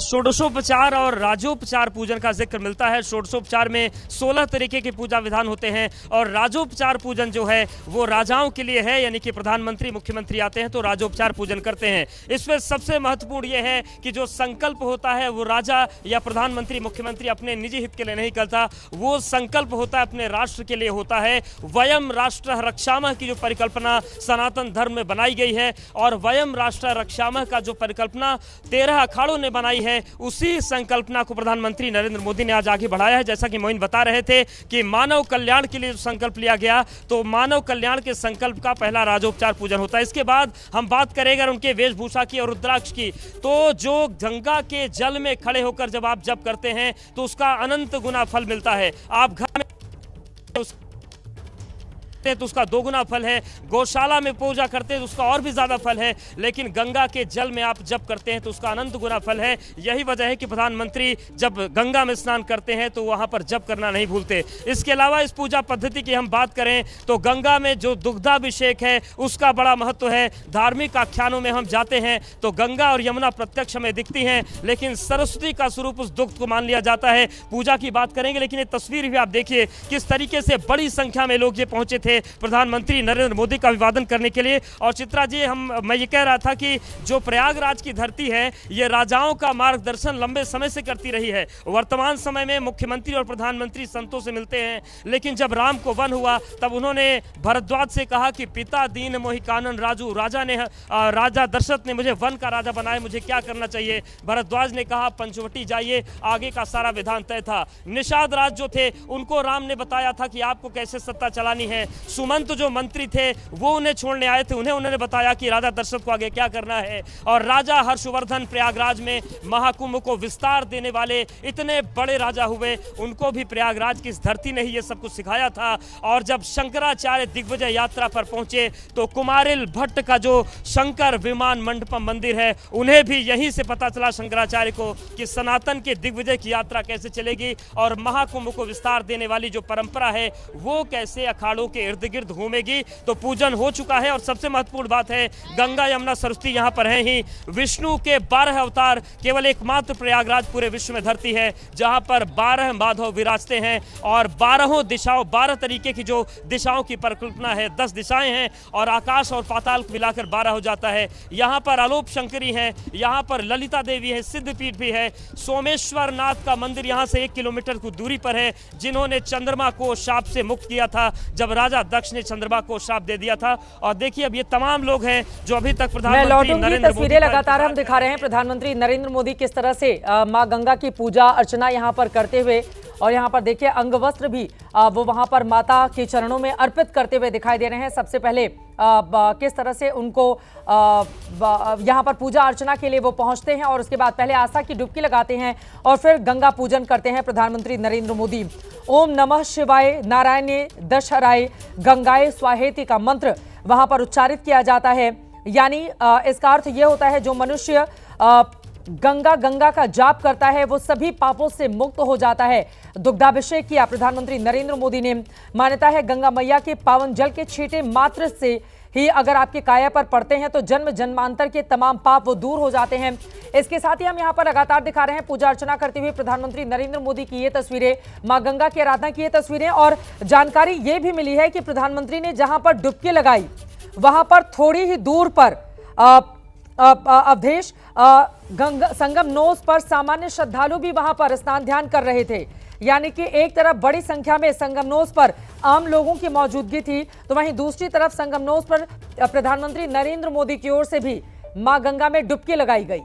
Speaker 4: षोडशोपचार और राजोपचार पूजन का जिक्र मिलता है। षोडशोपचार में 16 तरीके के पूजा विधान होते हैं, और राजोपचार पूजन जो है वो राजाओं के लिए है, यानी कि प्रधानमंत्री मुख्यमंत्री आते हैं तो राजोपचार पूजन करते हैं। इसमें सबसे महत्वपूर्ण यह है कि जो संकल्प होता है वो राजा या प्रधानमंत्री मुख्यमंत्री अपने निजी हित के लिए नहीं करता, वो संकल्प होता है अपने राष्ट्र के लिए होता है। वयम राष्ट्र रक्षामः की जो परिकल्पना सनातन धर्म में बनाई गई है, और वयम राष्ट्र रक्षामः का जो परिकल्पना 13 अखाड़ों ने बनाई है, उसी संकल्पना को प्रधानमंत्री नरेंद्र मोदी ने आज आगे बढ़ाया है। जैसा कि मोइन बता रहे थे कि मानव कल्याण के लिए जो संकल्प लिया गया, तो मानव कल्याण के संकल्प का पहला राजोपचार पूजन होता है। इसके बाद हम बात करेंगे अगर उनके वेशभूषा की और रुद्राक्ष की, तो जो गंगा के जल में खड़े होकर जब आप जप करते हैं तो उसका अनंत गुना फल मिलता है। आप घर में तो उसका 2 गुना फल है, गौशाला में पूजा करते हैं तो उसका और भी ज्यादा फल है, लेकिन गंगा के जल में आप जप करते हैं तो उसका अनंत गुना फल है। यही वजह है कि प्रधानमंत्री जब गंगा में स्नान करते हैं तो वहां पर जप करना नहीं भूलते। इसके अलावा इस पूजा पद्धति की हम बात करें तो गंगा में जो दुग्धाभिषेक है उसका बड़ा महत्व है। धार्मिक आख्यानों में हम जाते हैं तो गंगा और यमुना प्रत्यक्ष हमें दिखती हैं, लेकिन सरस्वती का स्वरूप उस दुग्ध को मान लिया जाता है। पूजा की बात करेंगे, लेकिन ये तस्वीर भी आप देखिए किस तरीके से बड़ी संख्या में लोग ये पहुंचे थे प्रधानमंत्री नरेंद्र मोदी का अभिवादन करने के लिए। और चित्रा जी, मैं ये कह रहा था कि जो प्रयागराज की धरती है ये राजाओं का मार्गदर्शन लंबे समय से करती रही है। वर्तमान समय में मुख्यमंत्री और प्रधानमंत्री संतों से मिलते हैं, लेकिन जब राम को वन हुआ तब उन्होंने भरद्वाज से कहा कि पिता दीन मोहि कानन राजू, राजा दशरथ ने मुझे वन का राजा बनाया, मुझे क्या करना चाहिए। भरद्वाज ने कहा पंचवटी जाइए, आगे का सारा विधान तय था। निषाद राज जो थे उनको राम ने बताया था कि आपको कैसे सत्ता चलानी है। सुमंत जो मंत्री थे वो उन्हें छोड़ने आए थे, उन्होंने बताया कि राजा दशरथ को आगे क्या करना है। और राजा हर्षवर्धन प्रयागराज में महाकुंभ को विस्तार देने वाले इतने बड़े राजा हुए, उनको भी प्रयागराज की इस धरती ने ही ये सब कुछ सिखाया था। और जब शंकराचार्य दिग्विजय यात्रा पर पहुंचे तो कुमारिल भट्ट का जो शंकर विमान मंडपम मंदिर है, उन्हें भी यहीं से पता चला शंकराचार्य को कि सनातन के दिग्विजय की यात्रा कैसे चलेगी और महाकुंभ को विस्तार देने वाली जो परंपरा है वो कैसे अखाड़ों के इर्द गिर्द घूमेगी। तो पूजन हो चुका है और सबसे महत्वपूर्ण बात है, गंगा यमुना सरस्वती यहाँ पर है ही। विष्णु के 12 अवतार, केवल एकमात्र प्रयागराज पूरे विश्व में धरती है जहां पर 12 माधव विराजते हैं और 12 दिशाओं, 12 तरीके की जो दिशाओं की परिकल्पना है, 10 दिशाएं हैं और आकाश और पाताल मिलाकर 12 हो जाता है। यहाँ पर आलोप शंकरी है, यहाँ पर ललिता देवी है, सिद्धपीठ भी है। सोमेश्वर नाथ का मंदिर यहाँ से 1 किलोमीटर की दूरी पर है, जिन्होंने चंद्रमा को शाप से मुक्त किया था जब राजा दक्ष ने चंद्रमा को शाप दे दिया था। और देखिए अब ये तमाम लोग हैं जो अभी तक प्रधानमंत्री नरेंद्र मोदी
Speaker 1: तस्वीरें लगातार हम दिखा रहे हैं प्रधानमंत्री नरेंद्र मोदी किस तरह से मां गंगा की पूजा अर्चना यहां पर करते हुए, और यहां पर देखिए अंग वस्त्र भी वो वहां पर माता के चरणों में अर्पित करते हुए दिखाई दे रहे हैं। सबसे पहले किस तरह से उनको यहां पर पूजा अर्चना के लिए वो पहुंचते हैं और उसके बाद पहले आस्था की डुबकी लगाते हैं और फिर गंगा पूजन करते हैं प्रधानमंत्री नरेंद्र मोदी। ओम नमः शिवाय, नारायणे दशहराय, गंगाए स्वाहेति का मंत्र वहां पर उच्चारित किया जाता है। यानी इसका अर्थ यह होता है जो मनुष्य गंगा का जाप करता है वो सभी पापों से मुक्त हो जाता है। दुग्धाभिषेक किया प्रधानमंत्री नरेंद्र मोदी ने। मान्यता है गंगा मैया के पावन जल के छींटे मात्र से ही अगर आपके काया पर पड़ते हैं तो जन्म जन्मांतर के तमाम पाप वो दूर हो जाते हैं। इसके साथ ही हम यहाँ पर लगातार दिखा रहे हैं पूजा अर्चना करते हुए प्रधानमंत्री नरेंद्र मोदी की ये तस्वीरें, मां गंगा की आराधना की ये तस्वीरें। और जानकारी ये भी मिली है कि प्रधानमंत्री ने जहां पर डुबकी लगाई वहां पर थोड़ी ही दूर पर अवधेश गंगा संगम नोस पर सामान्य श्रद्धालु भी वहां पर स्नान ध्यान कर रहे थे। यानी कि एक तरफ बड़ी संख्या में संगम नोस पर आम लोगों की मौजूदगी थी तो वहीं दूसरी तरफ संगम नोस पर प्रधानमंत्री नरेंद्र मोदी की ओर से भी मां गंगा में डुबकी लगाई गई।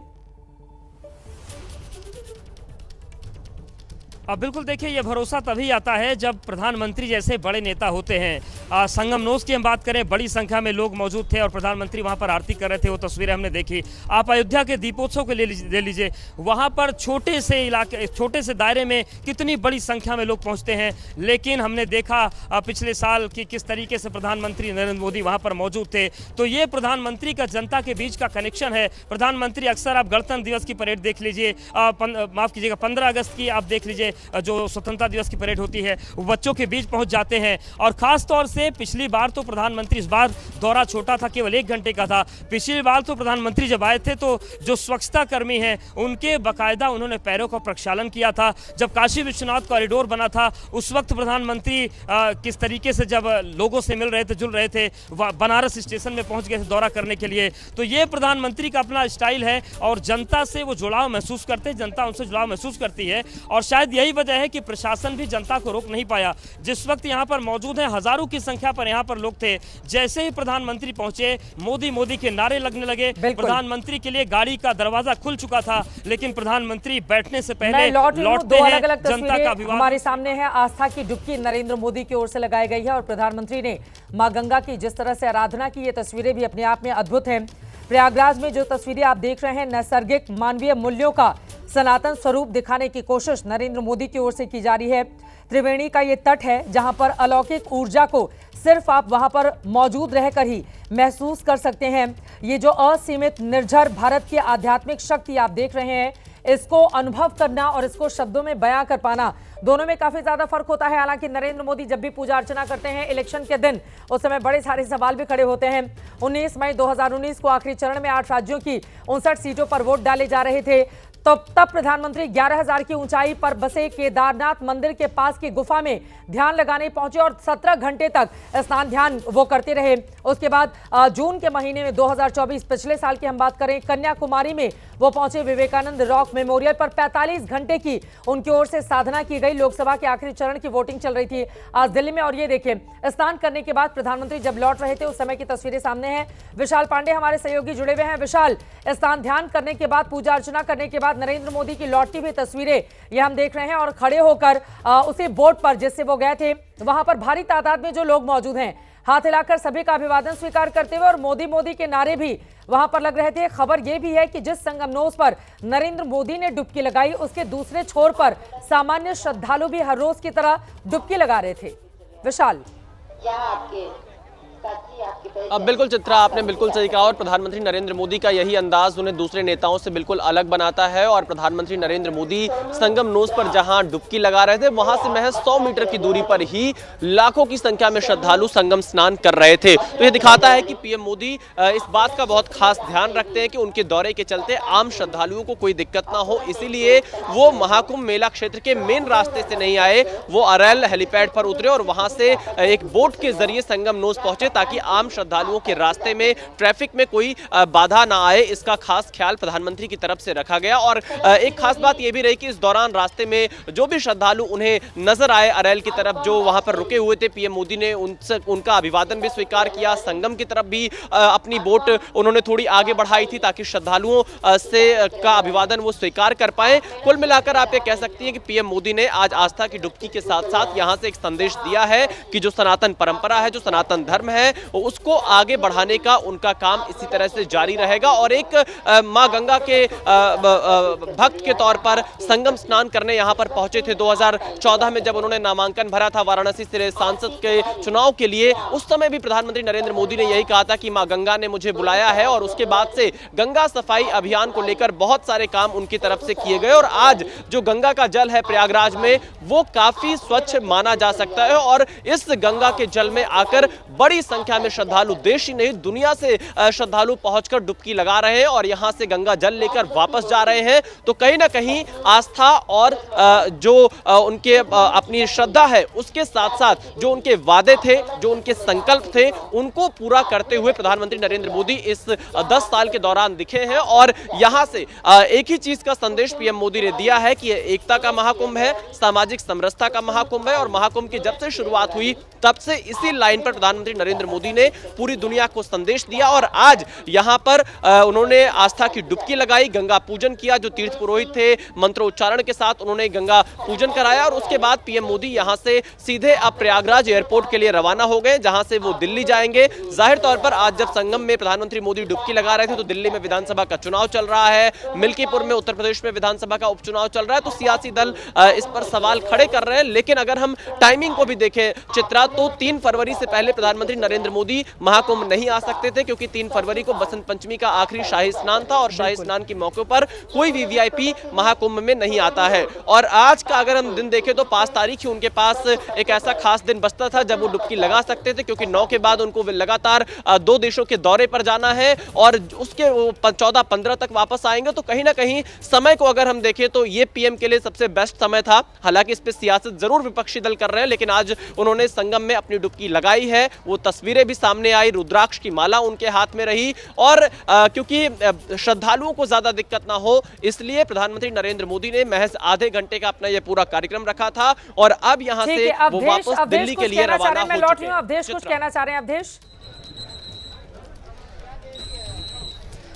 Speaker 4: अब बिल्कुल देखिए ये भरोसा तभी आता है जब प्रधानमंत्री जैसे बड़े नेता होते हैं। संगम नोस की हम बात करें, बड़ी संख्या में लोग मौजूद थे और प्रधानमंत्री वहां पर आरती कर रहे थे, वो तस्वीरें हमने देखी। आप अयोध्या के दीपोत्सव के ले लीजिए, वहां पर छोटे से इलाके, छोटे से दायरे में कितनी बड़ी संख्या में लोग पहुंचते हैं। लेकिन हमने देखा पिछले साल कि किस तरीके से प्रधानमंत्री नरेंद्र मोदी वहां पर मौजूद थे। तो ये प्रधानमंत्री का जनता के बीच का कनेक्शन है। प्रधानमंत्री अक्सर आप गणतंत्र दिवस की परेड देख लीजिए, माफ कीजिएगा 15 अगस्त की आप देख लीजिए जो स्वतंत्रता दिवस की परेड होती है, वो बच्चों के बीच पहुंच जाते हैं। और खास तौर से पिछली बार तो प्रधानमंत्री, इस बार दौरा छोटा था, केवल 1 घंटे का था। पिछली बार तो प्रधानमंत्री जब आए थे तो जो स्वच्छता कर्मी हैं उनके बाकायदा उन्होंने पैरों का प्रक्षालन किया था। जब काशी विश्वनाथ कॉरिडोर बना था उस वक्त प्रधानमंत्री किस तरीके से जब लोगों से मिल रहे थे, जुल रहे थे, बनारस स्टेशन में पहुंच गए थे दौरा करने के लिए। तो ये प्रधानमंत्री का अपना स्टाइल है और जनता से वो जुड़ाव महसूस करते हैं, जनता उनसे जुड़ाव महसूस करती है। और शायद यही वजह है कि प्रशासन भी जनता को रोक नहीं पाया। जिस वक्त यहाँ पर मौजूद हैं, हजारों की संख्या पर यहाँ पर लोग थे, जैसे ही प्रधानमंत्री पहुंचे मोदी मोदी के नारे लगने लगे। प्रधानमंत्री के लिए गाड़ी का दरवाजा खुल चुका था लेकिन प्रधानमंत्री बैठने से पहले लौटते हैं। जनता का अभिवादन
Speaker 1: हमारे सामने है। आस्था की डुबकी नरेंद्र मोदी की ओर से लगाई गई है और प्रधानमंत्री ने मां गंगा की जिस तरह से आराधना की, ये तस्वीरें भी अपने आप में अद्भुत हैं। प्रयागराज में जो तस्वीरें आप देख रहे हैं, नैसर्गिक मानवीय मूल्यों का सनातन स्वरूप दिखाने की कोशिश नरेंद्र मोदी की ओर से की जा रही है। त्रिवेणी का ये तट है जहां पर अलौकिक ऊर्जा को सिर्फ आप वहां पर मौजूद रहकर ही महसूस कर सकते हैं। ये जो असीमित निर्झर भारत की आध्यात्मिक शक्ति आप देख रहे हैं, इसको अनुभव करना और इसको शब्दों में बयां कर पाना, दोनों में काफी ज्यादा फर्क होता है। हालांकि नरेंद्र मोदी जब भी पूजा अर्चना करते हैं इलेक्शन के दिन, उस समय बड़े सारे सवाल भी खड़े होते हैं। 19 मई 2019 को आखिरी चरण में 8 राज्यों की 59 सीटों पर वोट डाले जा रहे थे। तो तब प्रधानमंत्री 11,000 की ऊंचाई पर बसे केदारनाथ मंदिर के पास की गुफा में ध्यान लगाने पहुंचे और 17 घंटे तक स्नान ध्यान वो करते रहे। उसके बाद जून के महीने में 2024, पिछले साल की हम बात करें, कन्याकुमारी में वो पहुंचे। विवेकानंद रॉक मेमोरियल पर 45 घंटे की उनकी ओर से साधना की गई। लोकसभा के आखिरी चरण की वोटिंग चल रही थी आज दिल्ली में। और ये देखिए, स्नान करने के बाद प्रधानमंत्री जब लौट रहे थे उस समय की तस्वीरें सामने हैं। विशाल पांडे हमारे सहयोगी जुड़े हुए हैं। विशाल, स्नान ध्यान करने के बाद, पूजा अर्चना करने के बाद नरेंद्र मोदी की लौटती हुई तस्वीरें ये हम देख रहे हैं और खड़े होकर उसी बोट पर जिससे वो गए थे वहां पर भारी तादाद में जो लोग मौजूद हैं, हाथ हिलाकर सभी का अभिवादन स्वीकार करते हुए, और मोदी मोदी के नारे भी वहां पर लग रहे थे। खबर यह भी है कि जिस संगमनोस पर नरेंद्र मोदी ने डुबकी लगाई, उसके दूसरे छोर पर सामान्य श्रद्धालु भी हर रोज की तरह डुबकी लगा रहे थे। विशाल,
Speaker 5: अब बिल्कुल चित्रा, आपने बिल्कुल सही कहा और प्रधानमंत्री नरेंद्र मोदी का यही अंदाज उन्हें दूसरे नेताओं से बिल्कुल अलग बनाता है। और प्रधानमंत्री नरेंद्र मोदी संगम नोस पर जहां डुबकी लगा रहे थे, वहां से महज 100 मीटर की दूरी पर ही लाखों की संख्या में श्रद्धालु संगम स्नान कर रहे थे। तो यह दिखाता है कि पीएम मोदी इस बात का बहुत खास ध्यान रखते हैं कि उनके दौरे के चलते आम श्रद्धालुओं को कोई दिक्कत ना हो, इसीलिए वो महाकुंभ मेला क्षेत्र के मेन रास्ते से नहीं आए, वो अरैल हेलीपैड पर उतरे और वहां से एक बोट के जरिए संगम नोस पहुंचे, ताकि आम श्रद्धालुओं के रास्ते में ट्रैफिक में कोई बाधा ना आए। इसका खास ख्याल प्रधानमंत्री की तरफ से रखा गया। और एक खास बात यह भी रही कि इस दौरान रास्ते में जो भी श्रद्धालु उन्हें नजर आए अरैल की तरफ, जो वहां पर रुके हुए थे, पीएम मोदी ने उनका अभिवादन भी स्वीकार किया। संगम की तरफ भी अपनी बोट उन्होंने थोड़ी आगे बढ़ाई थी ताकि श्रद्धालुओं से का अभिवादन वो स्वीकार कर पाए। कुल मिलाकर आप ये कह सकती हैं कि पीएम मोदी ने आज आस्था की डुबकी के साथ साथ यहां से एक संदेश दिया है कि जो सनातन परंपरा है, जो सनातन धर्म है, उसको आगे बढ़ाने का उनका काम इसी तरह से जारी रहेगा। और एक मां गंगा के भक्त के तौर पर संगम स्नान करने यहां पर पहुंचे थे 2014 में, जब उन्होंने नामांकन भरा था वाराणसी से सांसद के चुनाव के लिए। उस समय भी प्रधानमंत्री नरेंद्र मोदी ने यही कहा था कि मां गंगा ने मुझे बुलाया है, और उसके बाद से गंगा सफाई अभियान को लेकर बहुत सारे काम उनकी तरफ से किए गए। और आज जो गंगा का जल है प्रयागराज में, वो काफी स्वच्छ माना जा सकता है। और इस गंगा के जल में आकर बड़ी संख्या में श्रद्धालु, देश ही नहीं दुनिया से श्रद्धालु पहुंचकर डुबकी लगा रहे हैं और यहां से गंगा जल लेकर वापस जा रहे हैं। तो कहीं ना कहीं आस्था और जो उनके अपनी श्रद्धा है, उसके साथ साथ जो उनके वादे थे, जो उनके संकल्प थे, उनको पूरा करते हुए प्रधानमंत्री नरेंद्र मोदी इस 10 साल के दौरान दिखे हैं। और यहां से एक ही चीज का संदेश पीएम मोदी ने दिया है कि एकता का महाकुंभ है, सामाजिक समरसता का महाकुंभ है। और महाकुंभ की जब से शुरुआत हुई, तब से इसी लाइन पर प्रधानमंत्री नरेंद्र मोदी ने पूरी दुनिया को संदेश दिया। और आज यहां पर उन्होंने आस्था की डुबकी लगाई, गंगा पूजन किया। जो तीर्थ पुरोहित थे, मंत्रोच्चारण के साथ उन्होंने गंगा पूजन कराया। और उसके बाद पीएम मोदी यहां से सीधे अब प्रयागराज एयरपोर्ट के लिए रवाना हो गए, जहां से वो दिल्ली जाएंगे। जाहिर तौर पर आज जब संगम में प्रधानमंत्री मोदी डुबकी लगा रहे थे, तो दिल्ली में विधानसभा का चुनाव चल रहा है, मिल्कीपुर में उत्तर प्रदेश में विधानसभा का उपचुनाव चल रहा है। तो सियासी दल इस पर सवाल खड़े कर रहे हैं। लेकिन अगर हम टाइमिंग को भी देखें चित्रा, तो 3 फरवरी से पहले प्रधानमंत्री नरेंद्र मोदी महाकुंभ नहीं आ सकते थे, क्योंकि 3 फरवरी को बसंत पंचमी का आखिरी शाही स्नान था और शाही स्नान के मौके पर कोई भी वीआईपी महाकुंभ में नहीं आता है। और आज का अगर हम दिन देखें तो 5 तारीख ही उनके पास एक ऐसा खास दिन बचता था जब वो डुबकी लगा सकते थे, क्योंकि 9 के बाद उनको लगातार 2 देशों के दौरे पर जाना है और उसके 14-15 तक वापस आएंगे। तो कहीं ना कहीं समय को अगर हम देखें तो ये पीएम के लिए सबसे बेस्ट समय था। हालांकि इस पर सियासत जरूर विपक्षी दल कर रहे हैं, लेकिन आज उन्होंने संगम में अपनी डुबकी लगाई है। वो तस्वीरें भी सामने आई, रुद्राक्ष की माला उनके हाथ में रही। और क्योंकि श्रद्धालुओं को ज्यादा दिक्कत ना हो, इसलिए प्रधानमंत्री नरेंद्र मोदी ने महज आधे घंटे का अपना यह पूरा कार्यक्रम रखा था। और अब यहां से वो वापस दिल्ली के लिए रवाना हो चुके हैं।
Speaker 1: अवधेश कुछ कहना चाह रहे हैं? अवधेश,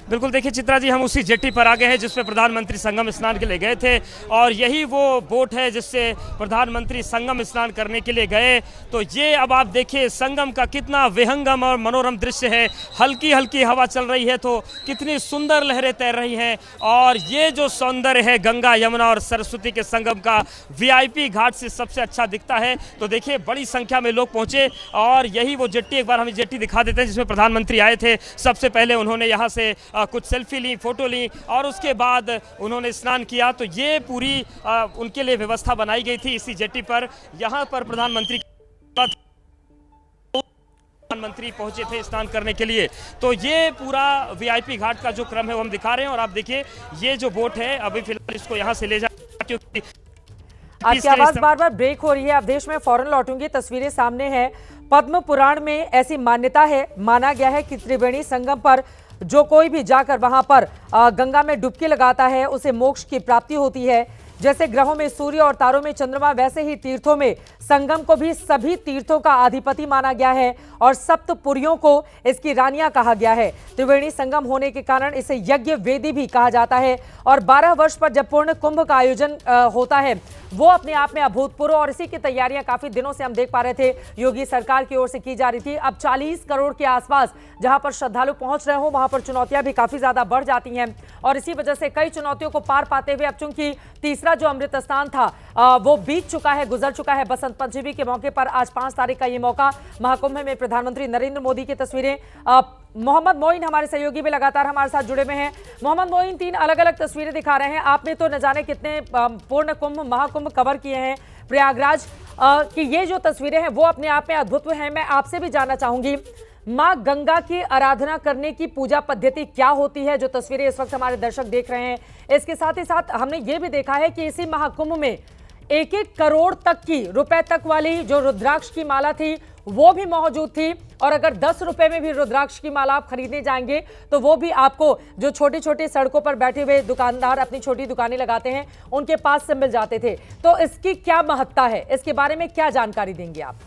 Speaker 4: बिल्कुल, देखिए चित्रा जी, हम उसी जेट्टी पर आ गए हैं जिसपे प्रधानमंत्री संगम स्नान के लिए गए थे, और यही वो बोट है जिससे प्रधानमंत्री संगम स्नान करने के लिए गए। तो ये अब आप देखिए संगम का कितना विहंगम और मनोरम दृश्य है। हल्की हल्की हवा चल रही है तो कितनी सुंदर लहरें तैर रही हैं। और ये जो सौंदर्य है गंगा, यमुना और सरस्वती के संगम का, वीआईपी घाट से सबसे अच्छा दिखता है। तो देखिए बड़ी संख्या में लोग पहुंचे और यही वो जेट्टी, एक बार हमें जेट्टी दिखा देते हैं जिसमें प्रधानमंत्री आए थे। सबसे पहले उन्होंने यहाँ से कुछ सेल्फी ली, फोटो ली और उसके बाद उन्होंने स्नान किया। तो ये पूरी उनके लिए व्यवस्था बनाई गई थी इसी जेट्टी पर। यहाँ पर प्रधानमंत्री पहुंचे थे स्नान करने के लिए। तो ये पूरा वीआईपी घाट का जो क्रम है वो हम दिखा रहे हैं। और आप देखिए ये जो बोट है, अभी फिलहाल इसको यहाँ से ले जा, क्योंकि
Speaker 1: आपकी आवाज बार बार ब्रेक हो रही है। अवधेश में फौरन लौटूंगी, तस्वीरें सामने हैं। पद्म पुराण में ऐसी मान्यता है, माना गया है कि त्रिवेणी संगम पर जो कोई भी जाकर वहां पर गंगा में डुबकी लगाता है उसे मोक्ष की प्राप्ति होती है। जैसे ग्रहों में सूर्य और तारों में चंद्रमा, वैसे ही तीर्थों में संगम को भी सभी तीर्थों का अधिपति माना गया है और सप्तपुरियों को इसकी रानियां कहा गया है। त्रिवेणी संगम होने के कारण इसे यज्ञ वेदी भी कहा जाता है और 12 वर्ष पर जब पूर्ण कुंभ का आयोजन होता है वो अपने आप में अभूतपूर्व, और इसी की तैयारियां काफी दिनों से हम देख पा रहे थे योगी सरकार की ओर से की जा रही थी। अब 40 करोड़ के आसपास जहां पर श्रद्धालु पहुंच रहे हो वहां पर चुनौतियां भी काफी ज्यादा बढ़ जाती हैं और इसी वजह से कई चुनौतियों को पार पाते हुए अब चूंकि तीसरा जो अमृत स्नान था वो बीत चुका है, गुजर चुका है। बसंत पंचमी के मौके पर आज 5 तारीख का ये मौका, महाकुंभ में प्रधानमंत्री नरेंद्र मोदी की तस्वीरें। मोहम्मद मोइन हमारे सहयोगी भी लगातार हमारे साथ जुड़े हुए हैं। मोहम्मद मोइन, 3 अलग अलग तस्वीरें दिखा रहे हैं आपने, तो न जाने कितने पूर्ण कुंभ महाकुंभ कवर किए हैं प्रयागराज कि ये जो तस्वीरें हैं वो अपने आप में अद्भुत हैं। मैं आपसे भी जानना चाहूंगी, मां गंगा की आराधना करने की पूजा पद्धति क्या होती है, जो तस्वीरें इस वक्त हमारे दर्शक देख रहे हैं। इसके साथ ही साथ हमने ये भी देखा है कि इसी महाकुंभ में 1-1 करोड़ तक की रुपए तक वाली जो रुद्राक्ष की माला थी वो भी मौजूद थी, और अगर 10 रुपए में भी रुद्राक्ष की माला आप खरीदने जाएंगे तो वो भी आपको जो छोटी छोटी सड़कों पर बैठे हुए दुकानदार अपनी छोटी दुकानें लगाते हैं उनके पास से मिल जाते थे। तो इसकी क्या महत्ता है, इसके बारे में क्या जानकारी देंगे आप?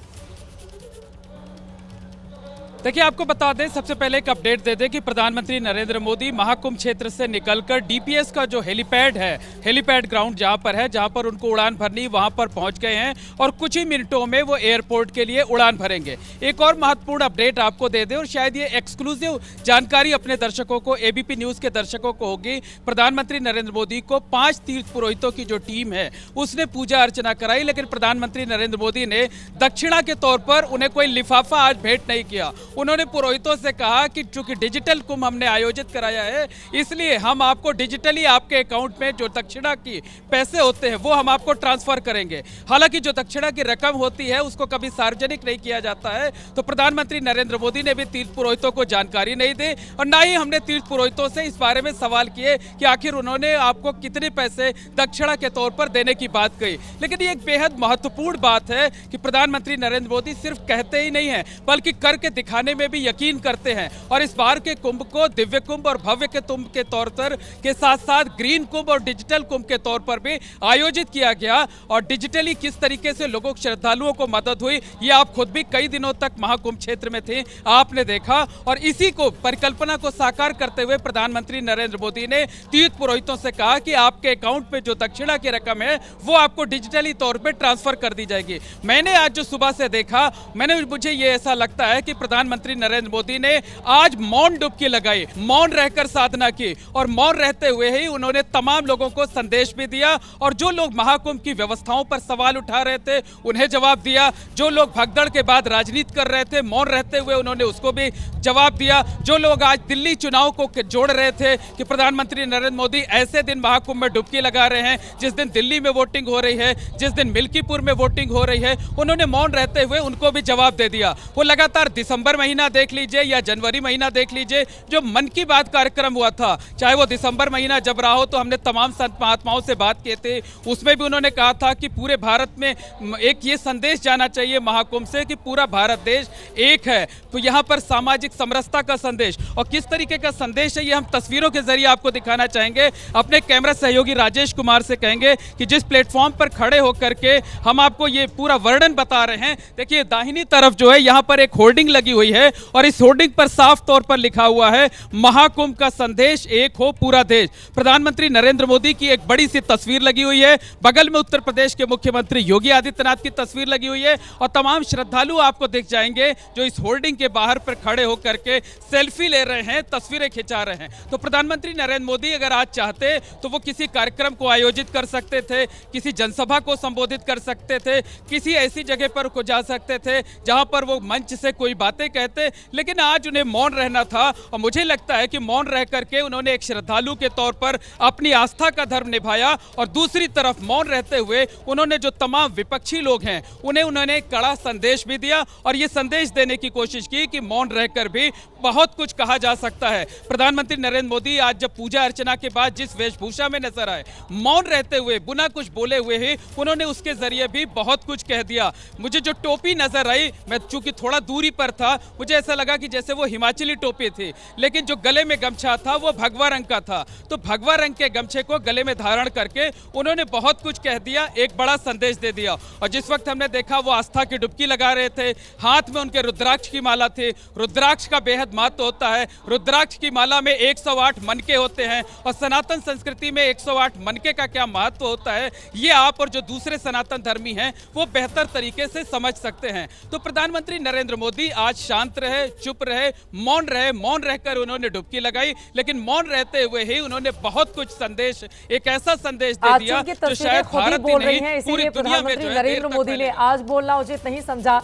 Speaker 3: देखिए, आपको बता दें, सबसे पहले एक अपडेट दे दें कि प्रधानमंत्री नरेंद्र मोदी महाकुंभ क्षेत्र से निकलकर डीपीएस का जो हेलीपैड है, हेलीपैड ग्राउंड जहां पर उनको उड़ान भरनी, वहां पर पहुंच गए हैं और कुछ ही मिनटों में वो एयरपोर्ट के लिए उड़ान भरेंगे। एक और महत्वपूर्ण अपडेट आपको दे दें, और शायद ये एक्सक्लूसिव जानकारी अपने दर्शकों को, एबीपी न्यूज के दर्शकों को होगी। प्रधानमंत्री नरेंद्र मोदी को 5 तीर्थ पुरोहितों की जो टीम है उसने पूजा अर्चना कराई, लेकिन प्रधानमंत्री नरेंद्र मोदी ने दक्षिणा के तौर पर उन्हें कोई लिफाफा आज भेंट नहीं किया। उन्होंने पुरोहितों से कहा कि चूंकि डिजिटल कुंभ हमने आयोजित कराया है, इसलिए हम आपको डिजिटली आपके अकाउंट में जो दक्षिणा की पैसे होते हैं वो हम आपको ट्रांसफर करेंगे। हालांकि जो दक्षिणा की रकम होती है उसको कभी सार्वजनिक नहीं किया जाता है, तो प्रधानमंत्री नरेंद्र मोदी ने भी तीर्थ पुरोहितों को जानकारी नहीं दी और ना ही हमने तीर्थ पुरोहितों से इस बारे में सवाल किए कि आखिर उन्होंने आपको कितने पैसे दक्षिणा के तौर पर देने की बात कही। लेकिन ये एक बेहद महत्वपूर्ण बात है कि प्रधानमंत्री नरेंद्र मोदी सिर्फ कहते ही नहीं है बल्कि करके दिखाने में भी यकीन करते हैं, और इस बार के कुंभ को दिव्य कुंभ और भव्य के कुंभ के तौर पर के साथ साथ ग्रीन कुंभ और डिजिटल कुंभ के तौर पर भी आयोजित किया गया। और डिजिटली किस तरीके से लोगों श्रद्धालुओं को मदद हुई, ये आप खुद भी कई दिनों तक महाकुंभ क्षेत्र में थे, आपने देखा। और इसी को परिकल्पना को साकार करते हुए प्रधानमंत्री नरेंद्र मोदी ने तीर्थ पुरोहितों से कहा कि आपके अकाउंट में जो दक्षिणा की रकम है वो आपको डिजिटली तौर पर ट्रांसफर कर दी जाएगी। मैंने आज जो सुबह से देखा, मुझे ये ऐसा लगता है कि प्रधानमंत्री नरेंद्र मोदी ने आज मौन डुबकी लगाई, मौन रहकर साधना की, और मौन रहते हुए ही उन्होंने तमाम लोगों को संदेश भी दिया। और जो लोग महाकुंभ की व्यवस्थाओं पर सवाल उठा रहे थे उन्हें जवाब दिया, जो लोग भगदड़ के बाद राजनीति कर रहे थे मौन रहते हुए उन्होंने उसको भी जवाब दिया, जो लोग आज दिल्ली चुनाव को जोड़ रहे थे कि प्रधानमंत्री नरेंद्र मोदी ऐसे दिन महाकुंभ में डुबकी लगा रहे हैं जिस दिन दिल्ली में वोटिंग हो रही है, जिस दिन मिल्कीपुर में वोटिंग हो रही है, उन्होंने मौन रहते हुए उनको भी जवाब दे दिया। वो लगातार दिसंबर महीना देख लीजिए या जनवरी महीना देख लीजिए, जो मन की बात कार्यक्रम हुआ था, चाहे वो दिसंबर महीना जब रहा हो तो हमने तमाम संत महात्माओं से बात किए थे, उसमें भी उन्होंने कहा था कि पूरे भारत में एक ये संदेश जाना चाहिए महाकुंभ से कि पूरा भारत देश एक है। तो यहाँ पर सामाजिक समरसता का संदेश, और किस तरीके का संदेश है ये हम तस्वीरों के जरिए आपको दिखाना चाहेंगे। अपने कैमरा सहयोगी राजेश कुमार से कहेंगे कि जिस प्लेटफॉर्म पर खड़े होकर के हम आपको ये पूरा वर्णन बता रहे हैं, देखिए दाहिनी तरफ जो है यहाँ पर एक होर्डिंग लगी हुई है और इस होर्डिंग पर साफ तौर पर लिखा हुआ है महाकुंभ का संदेश एक हो पूरा देश। प्रधानमंत्री नरेंद्र मोदी की एक बड़ी सी तस्वीर लगी हुई है, बगल में उत्तर प्रदेश के मुख्यमंत्री योगी आदित्यनाथ की तस्वीर लगी हुई है और तमाम श्रद्धालु आपको दिख जाएंगे जो इस होर्डिंग के बाहर पर खड़े होकर के सेल्फी ले रहे हैं, तस्वीरें खिंचा रहे हैं। तो प्रधानमंत्री नरेंद्र मोदी अगर आज चाहते तो वो किसी कार्यक्रम को आयोजित कर सकते थे, किसी जनसभा को संबोधित कर सकते थे, किसी ऐसी जगह पर को जा सकते थे जहां पर वो मंच से कोई बातें कहते, लेकिन आज उन्हें मौन रहना था। और मुझे लगता है कि मौन रह करके उन्होंने एक श्रद्धालु के तौर पर अपनी आस्था का धर्म निभाया, और दूसरी तरफ मौन रहते हुए उन्होंने जो तमाम विपक्षी लोग हैं उन्होंने कड़ा संदेश भी दिया और ये संदेश देने की कोशिश की कि मौन रहकर भी बहुत कुछ कहा जा सकता है। प्रधानमंत्री नरेंद्र मोदी आज जब पूजा अर्चना के बाद जिस वेशभूषा में नजर आए, मौन रहते हुए बिना कुछ बोले हुए ही उन्होंने उसके जरिए भी बहुत कुछ कह दिया। मुझे जो टोपी नजर आई, मैं चूंकि थोड़ा दूरी पर था, मुझे ऐसा लगा कि जैसे वो हिमाचली टोपी थी, लेकिन जो गले में गमछा था वो भगवा रंग का था। तो भगवा रंग के गमछे को गले में धारण करके उन्होंने बहुत कुछ कह दिया, एक बड़ा संदेश दे दिया। और जिस वक्त हमने देखा वो आस्था की डुबकी लगा रहे थे, हाथ में उनके रुद्राक्ष की माला थी। रुद्राक्ष का बेहद महत्व होता है। रुद्राक्ष की माला में 108 मनके होते हैं और सनातन संस्कृति में 108 मनके का क्या महत्व होता है, ये आप और जो दूसरे सनातन धर्मी हैं वो बेहतर तरीके से समझ सकते हैं। तो प्रधानमंत्री नरेंद्र मोदी आज शांत रहे, चुप रहे, मौन रहे। मौन रहकर उन्होंने डुबकी लगाई, लेकिन मौन रहते हुए ही उन्होंने बहुत कुछ संदेश, एक ऐसा संदेश दे दिया जो शायद भारत ही नहीं पूरी दुनिया में जो है
Speaker 1: नरेंद्र मोदी ने आज बोलना उचित नहीं समझा।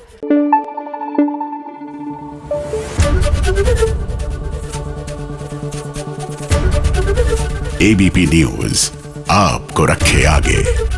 Speaker 10: एबीपी न्यूज आपको रखे आगे।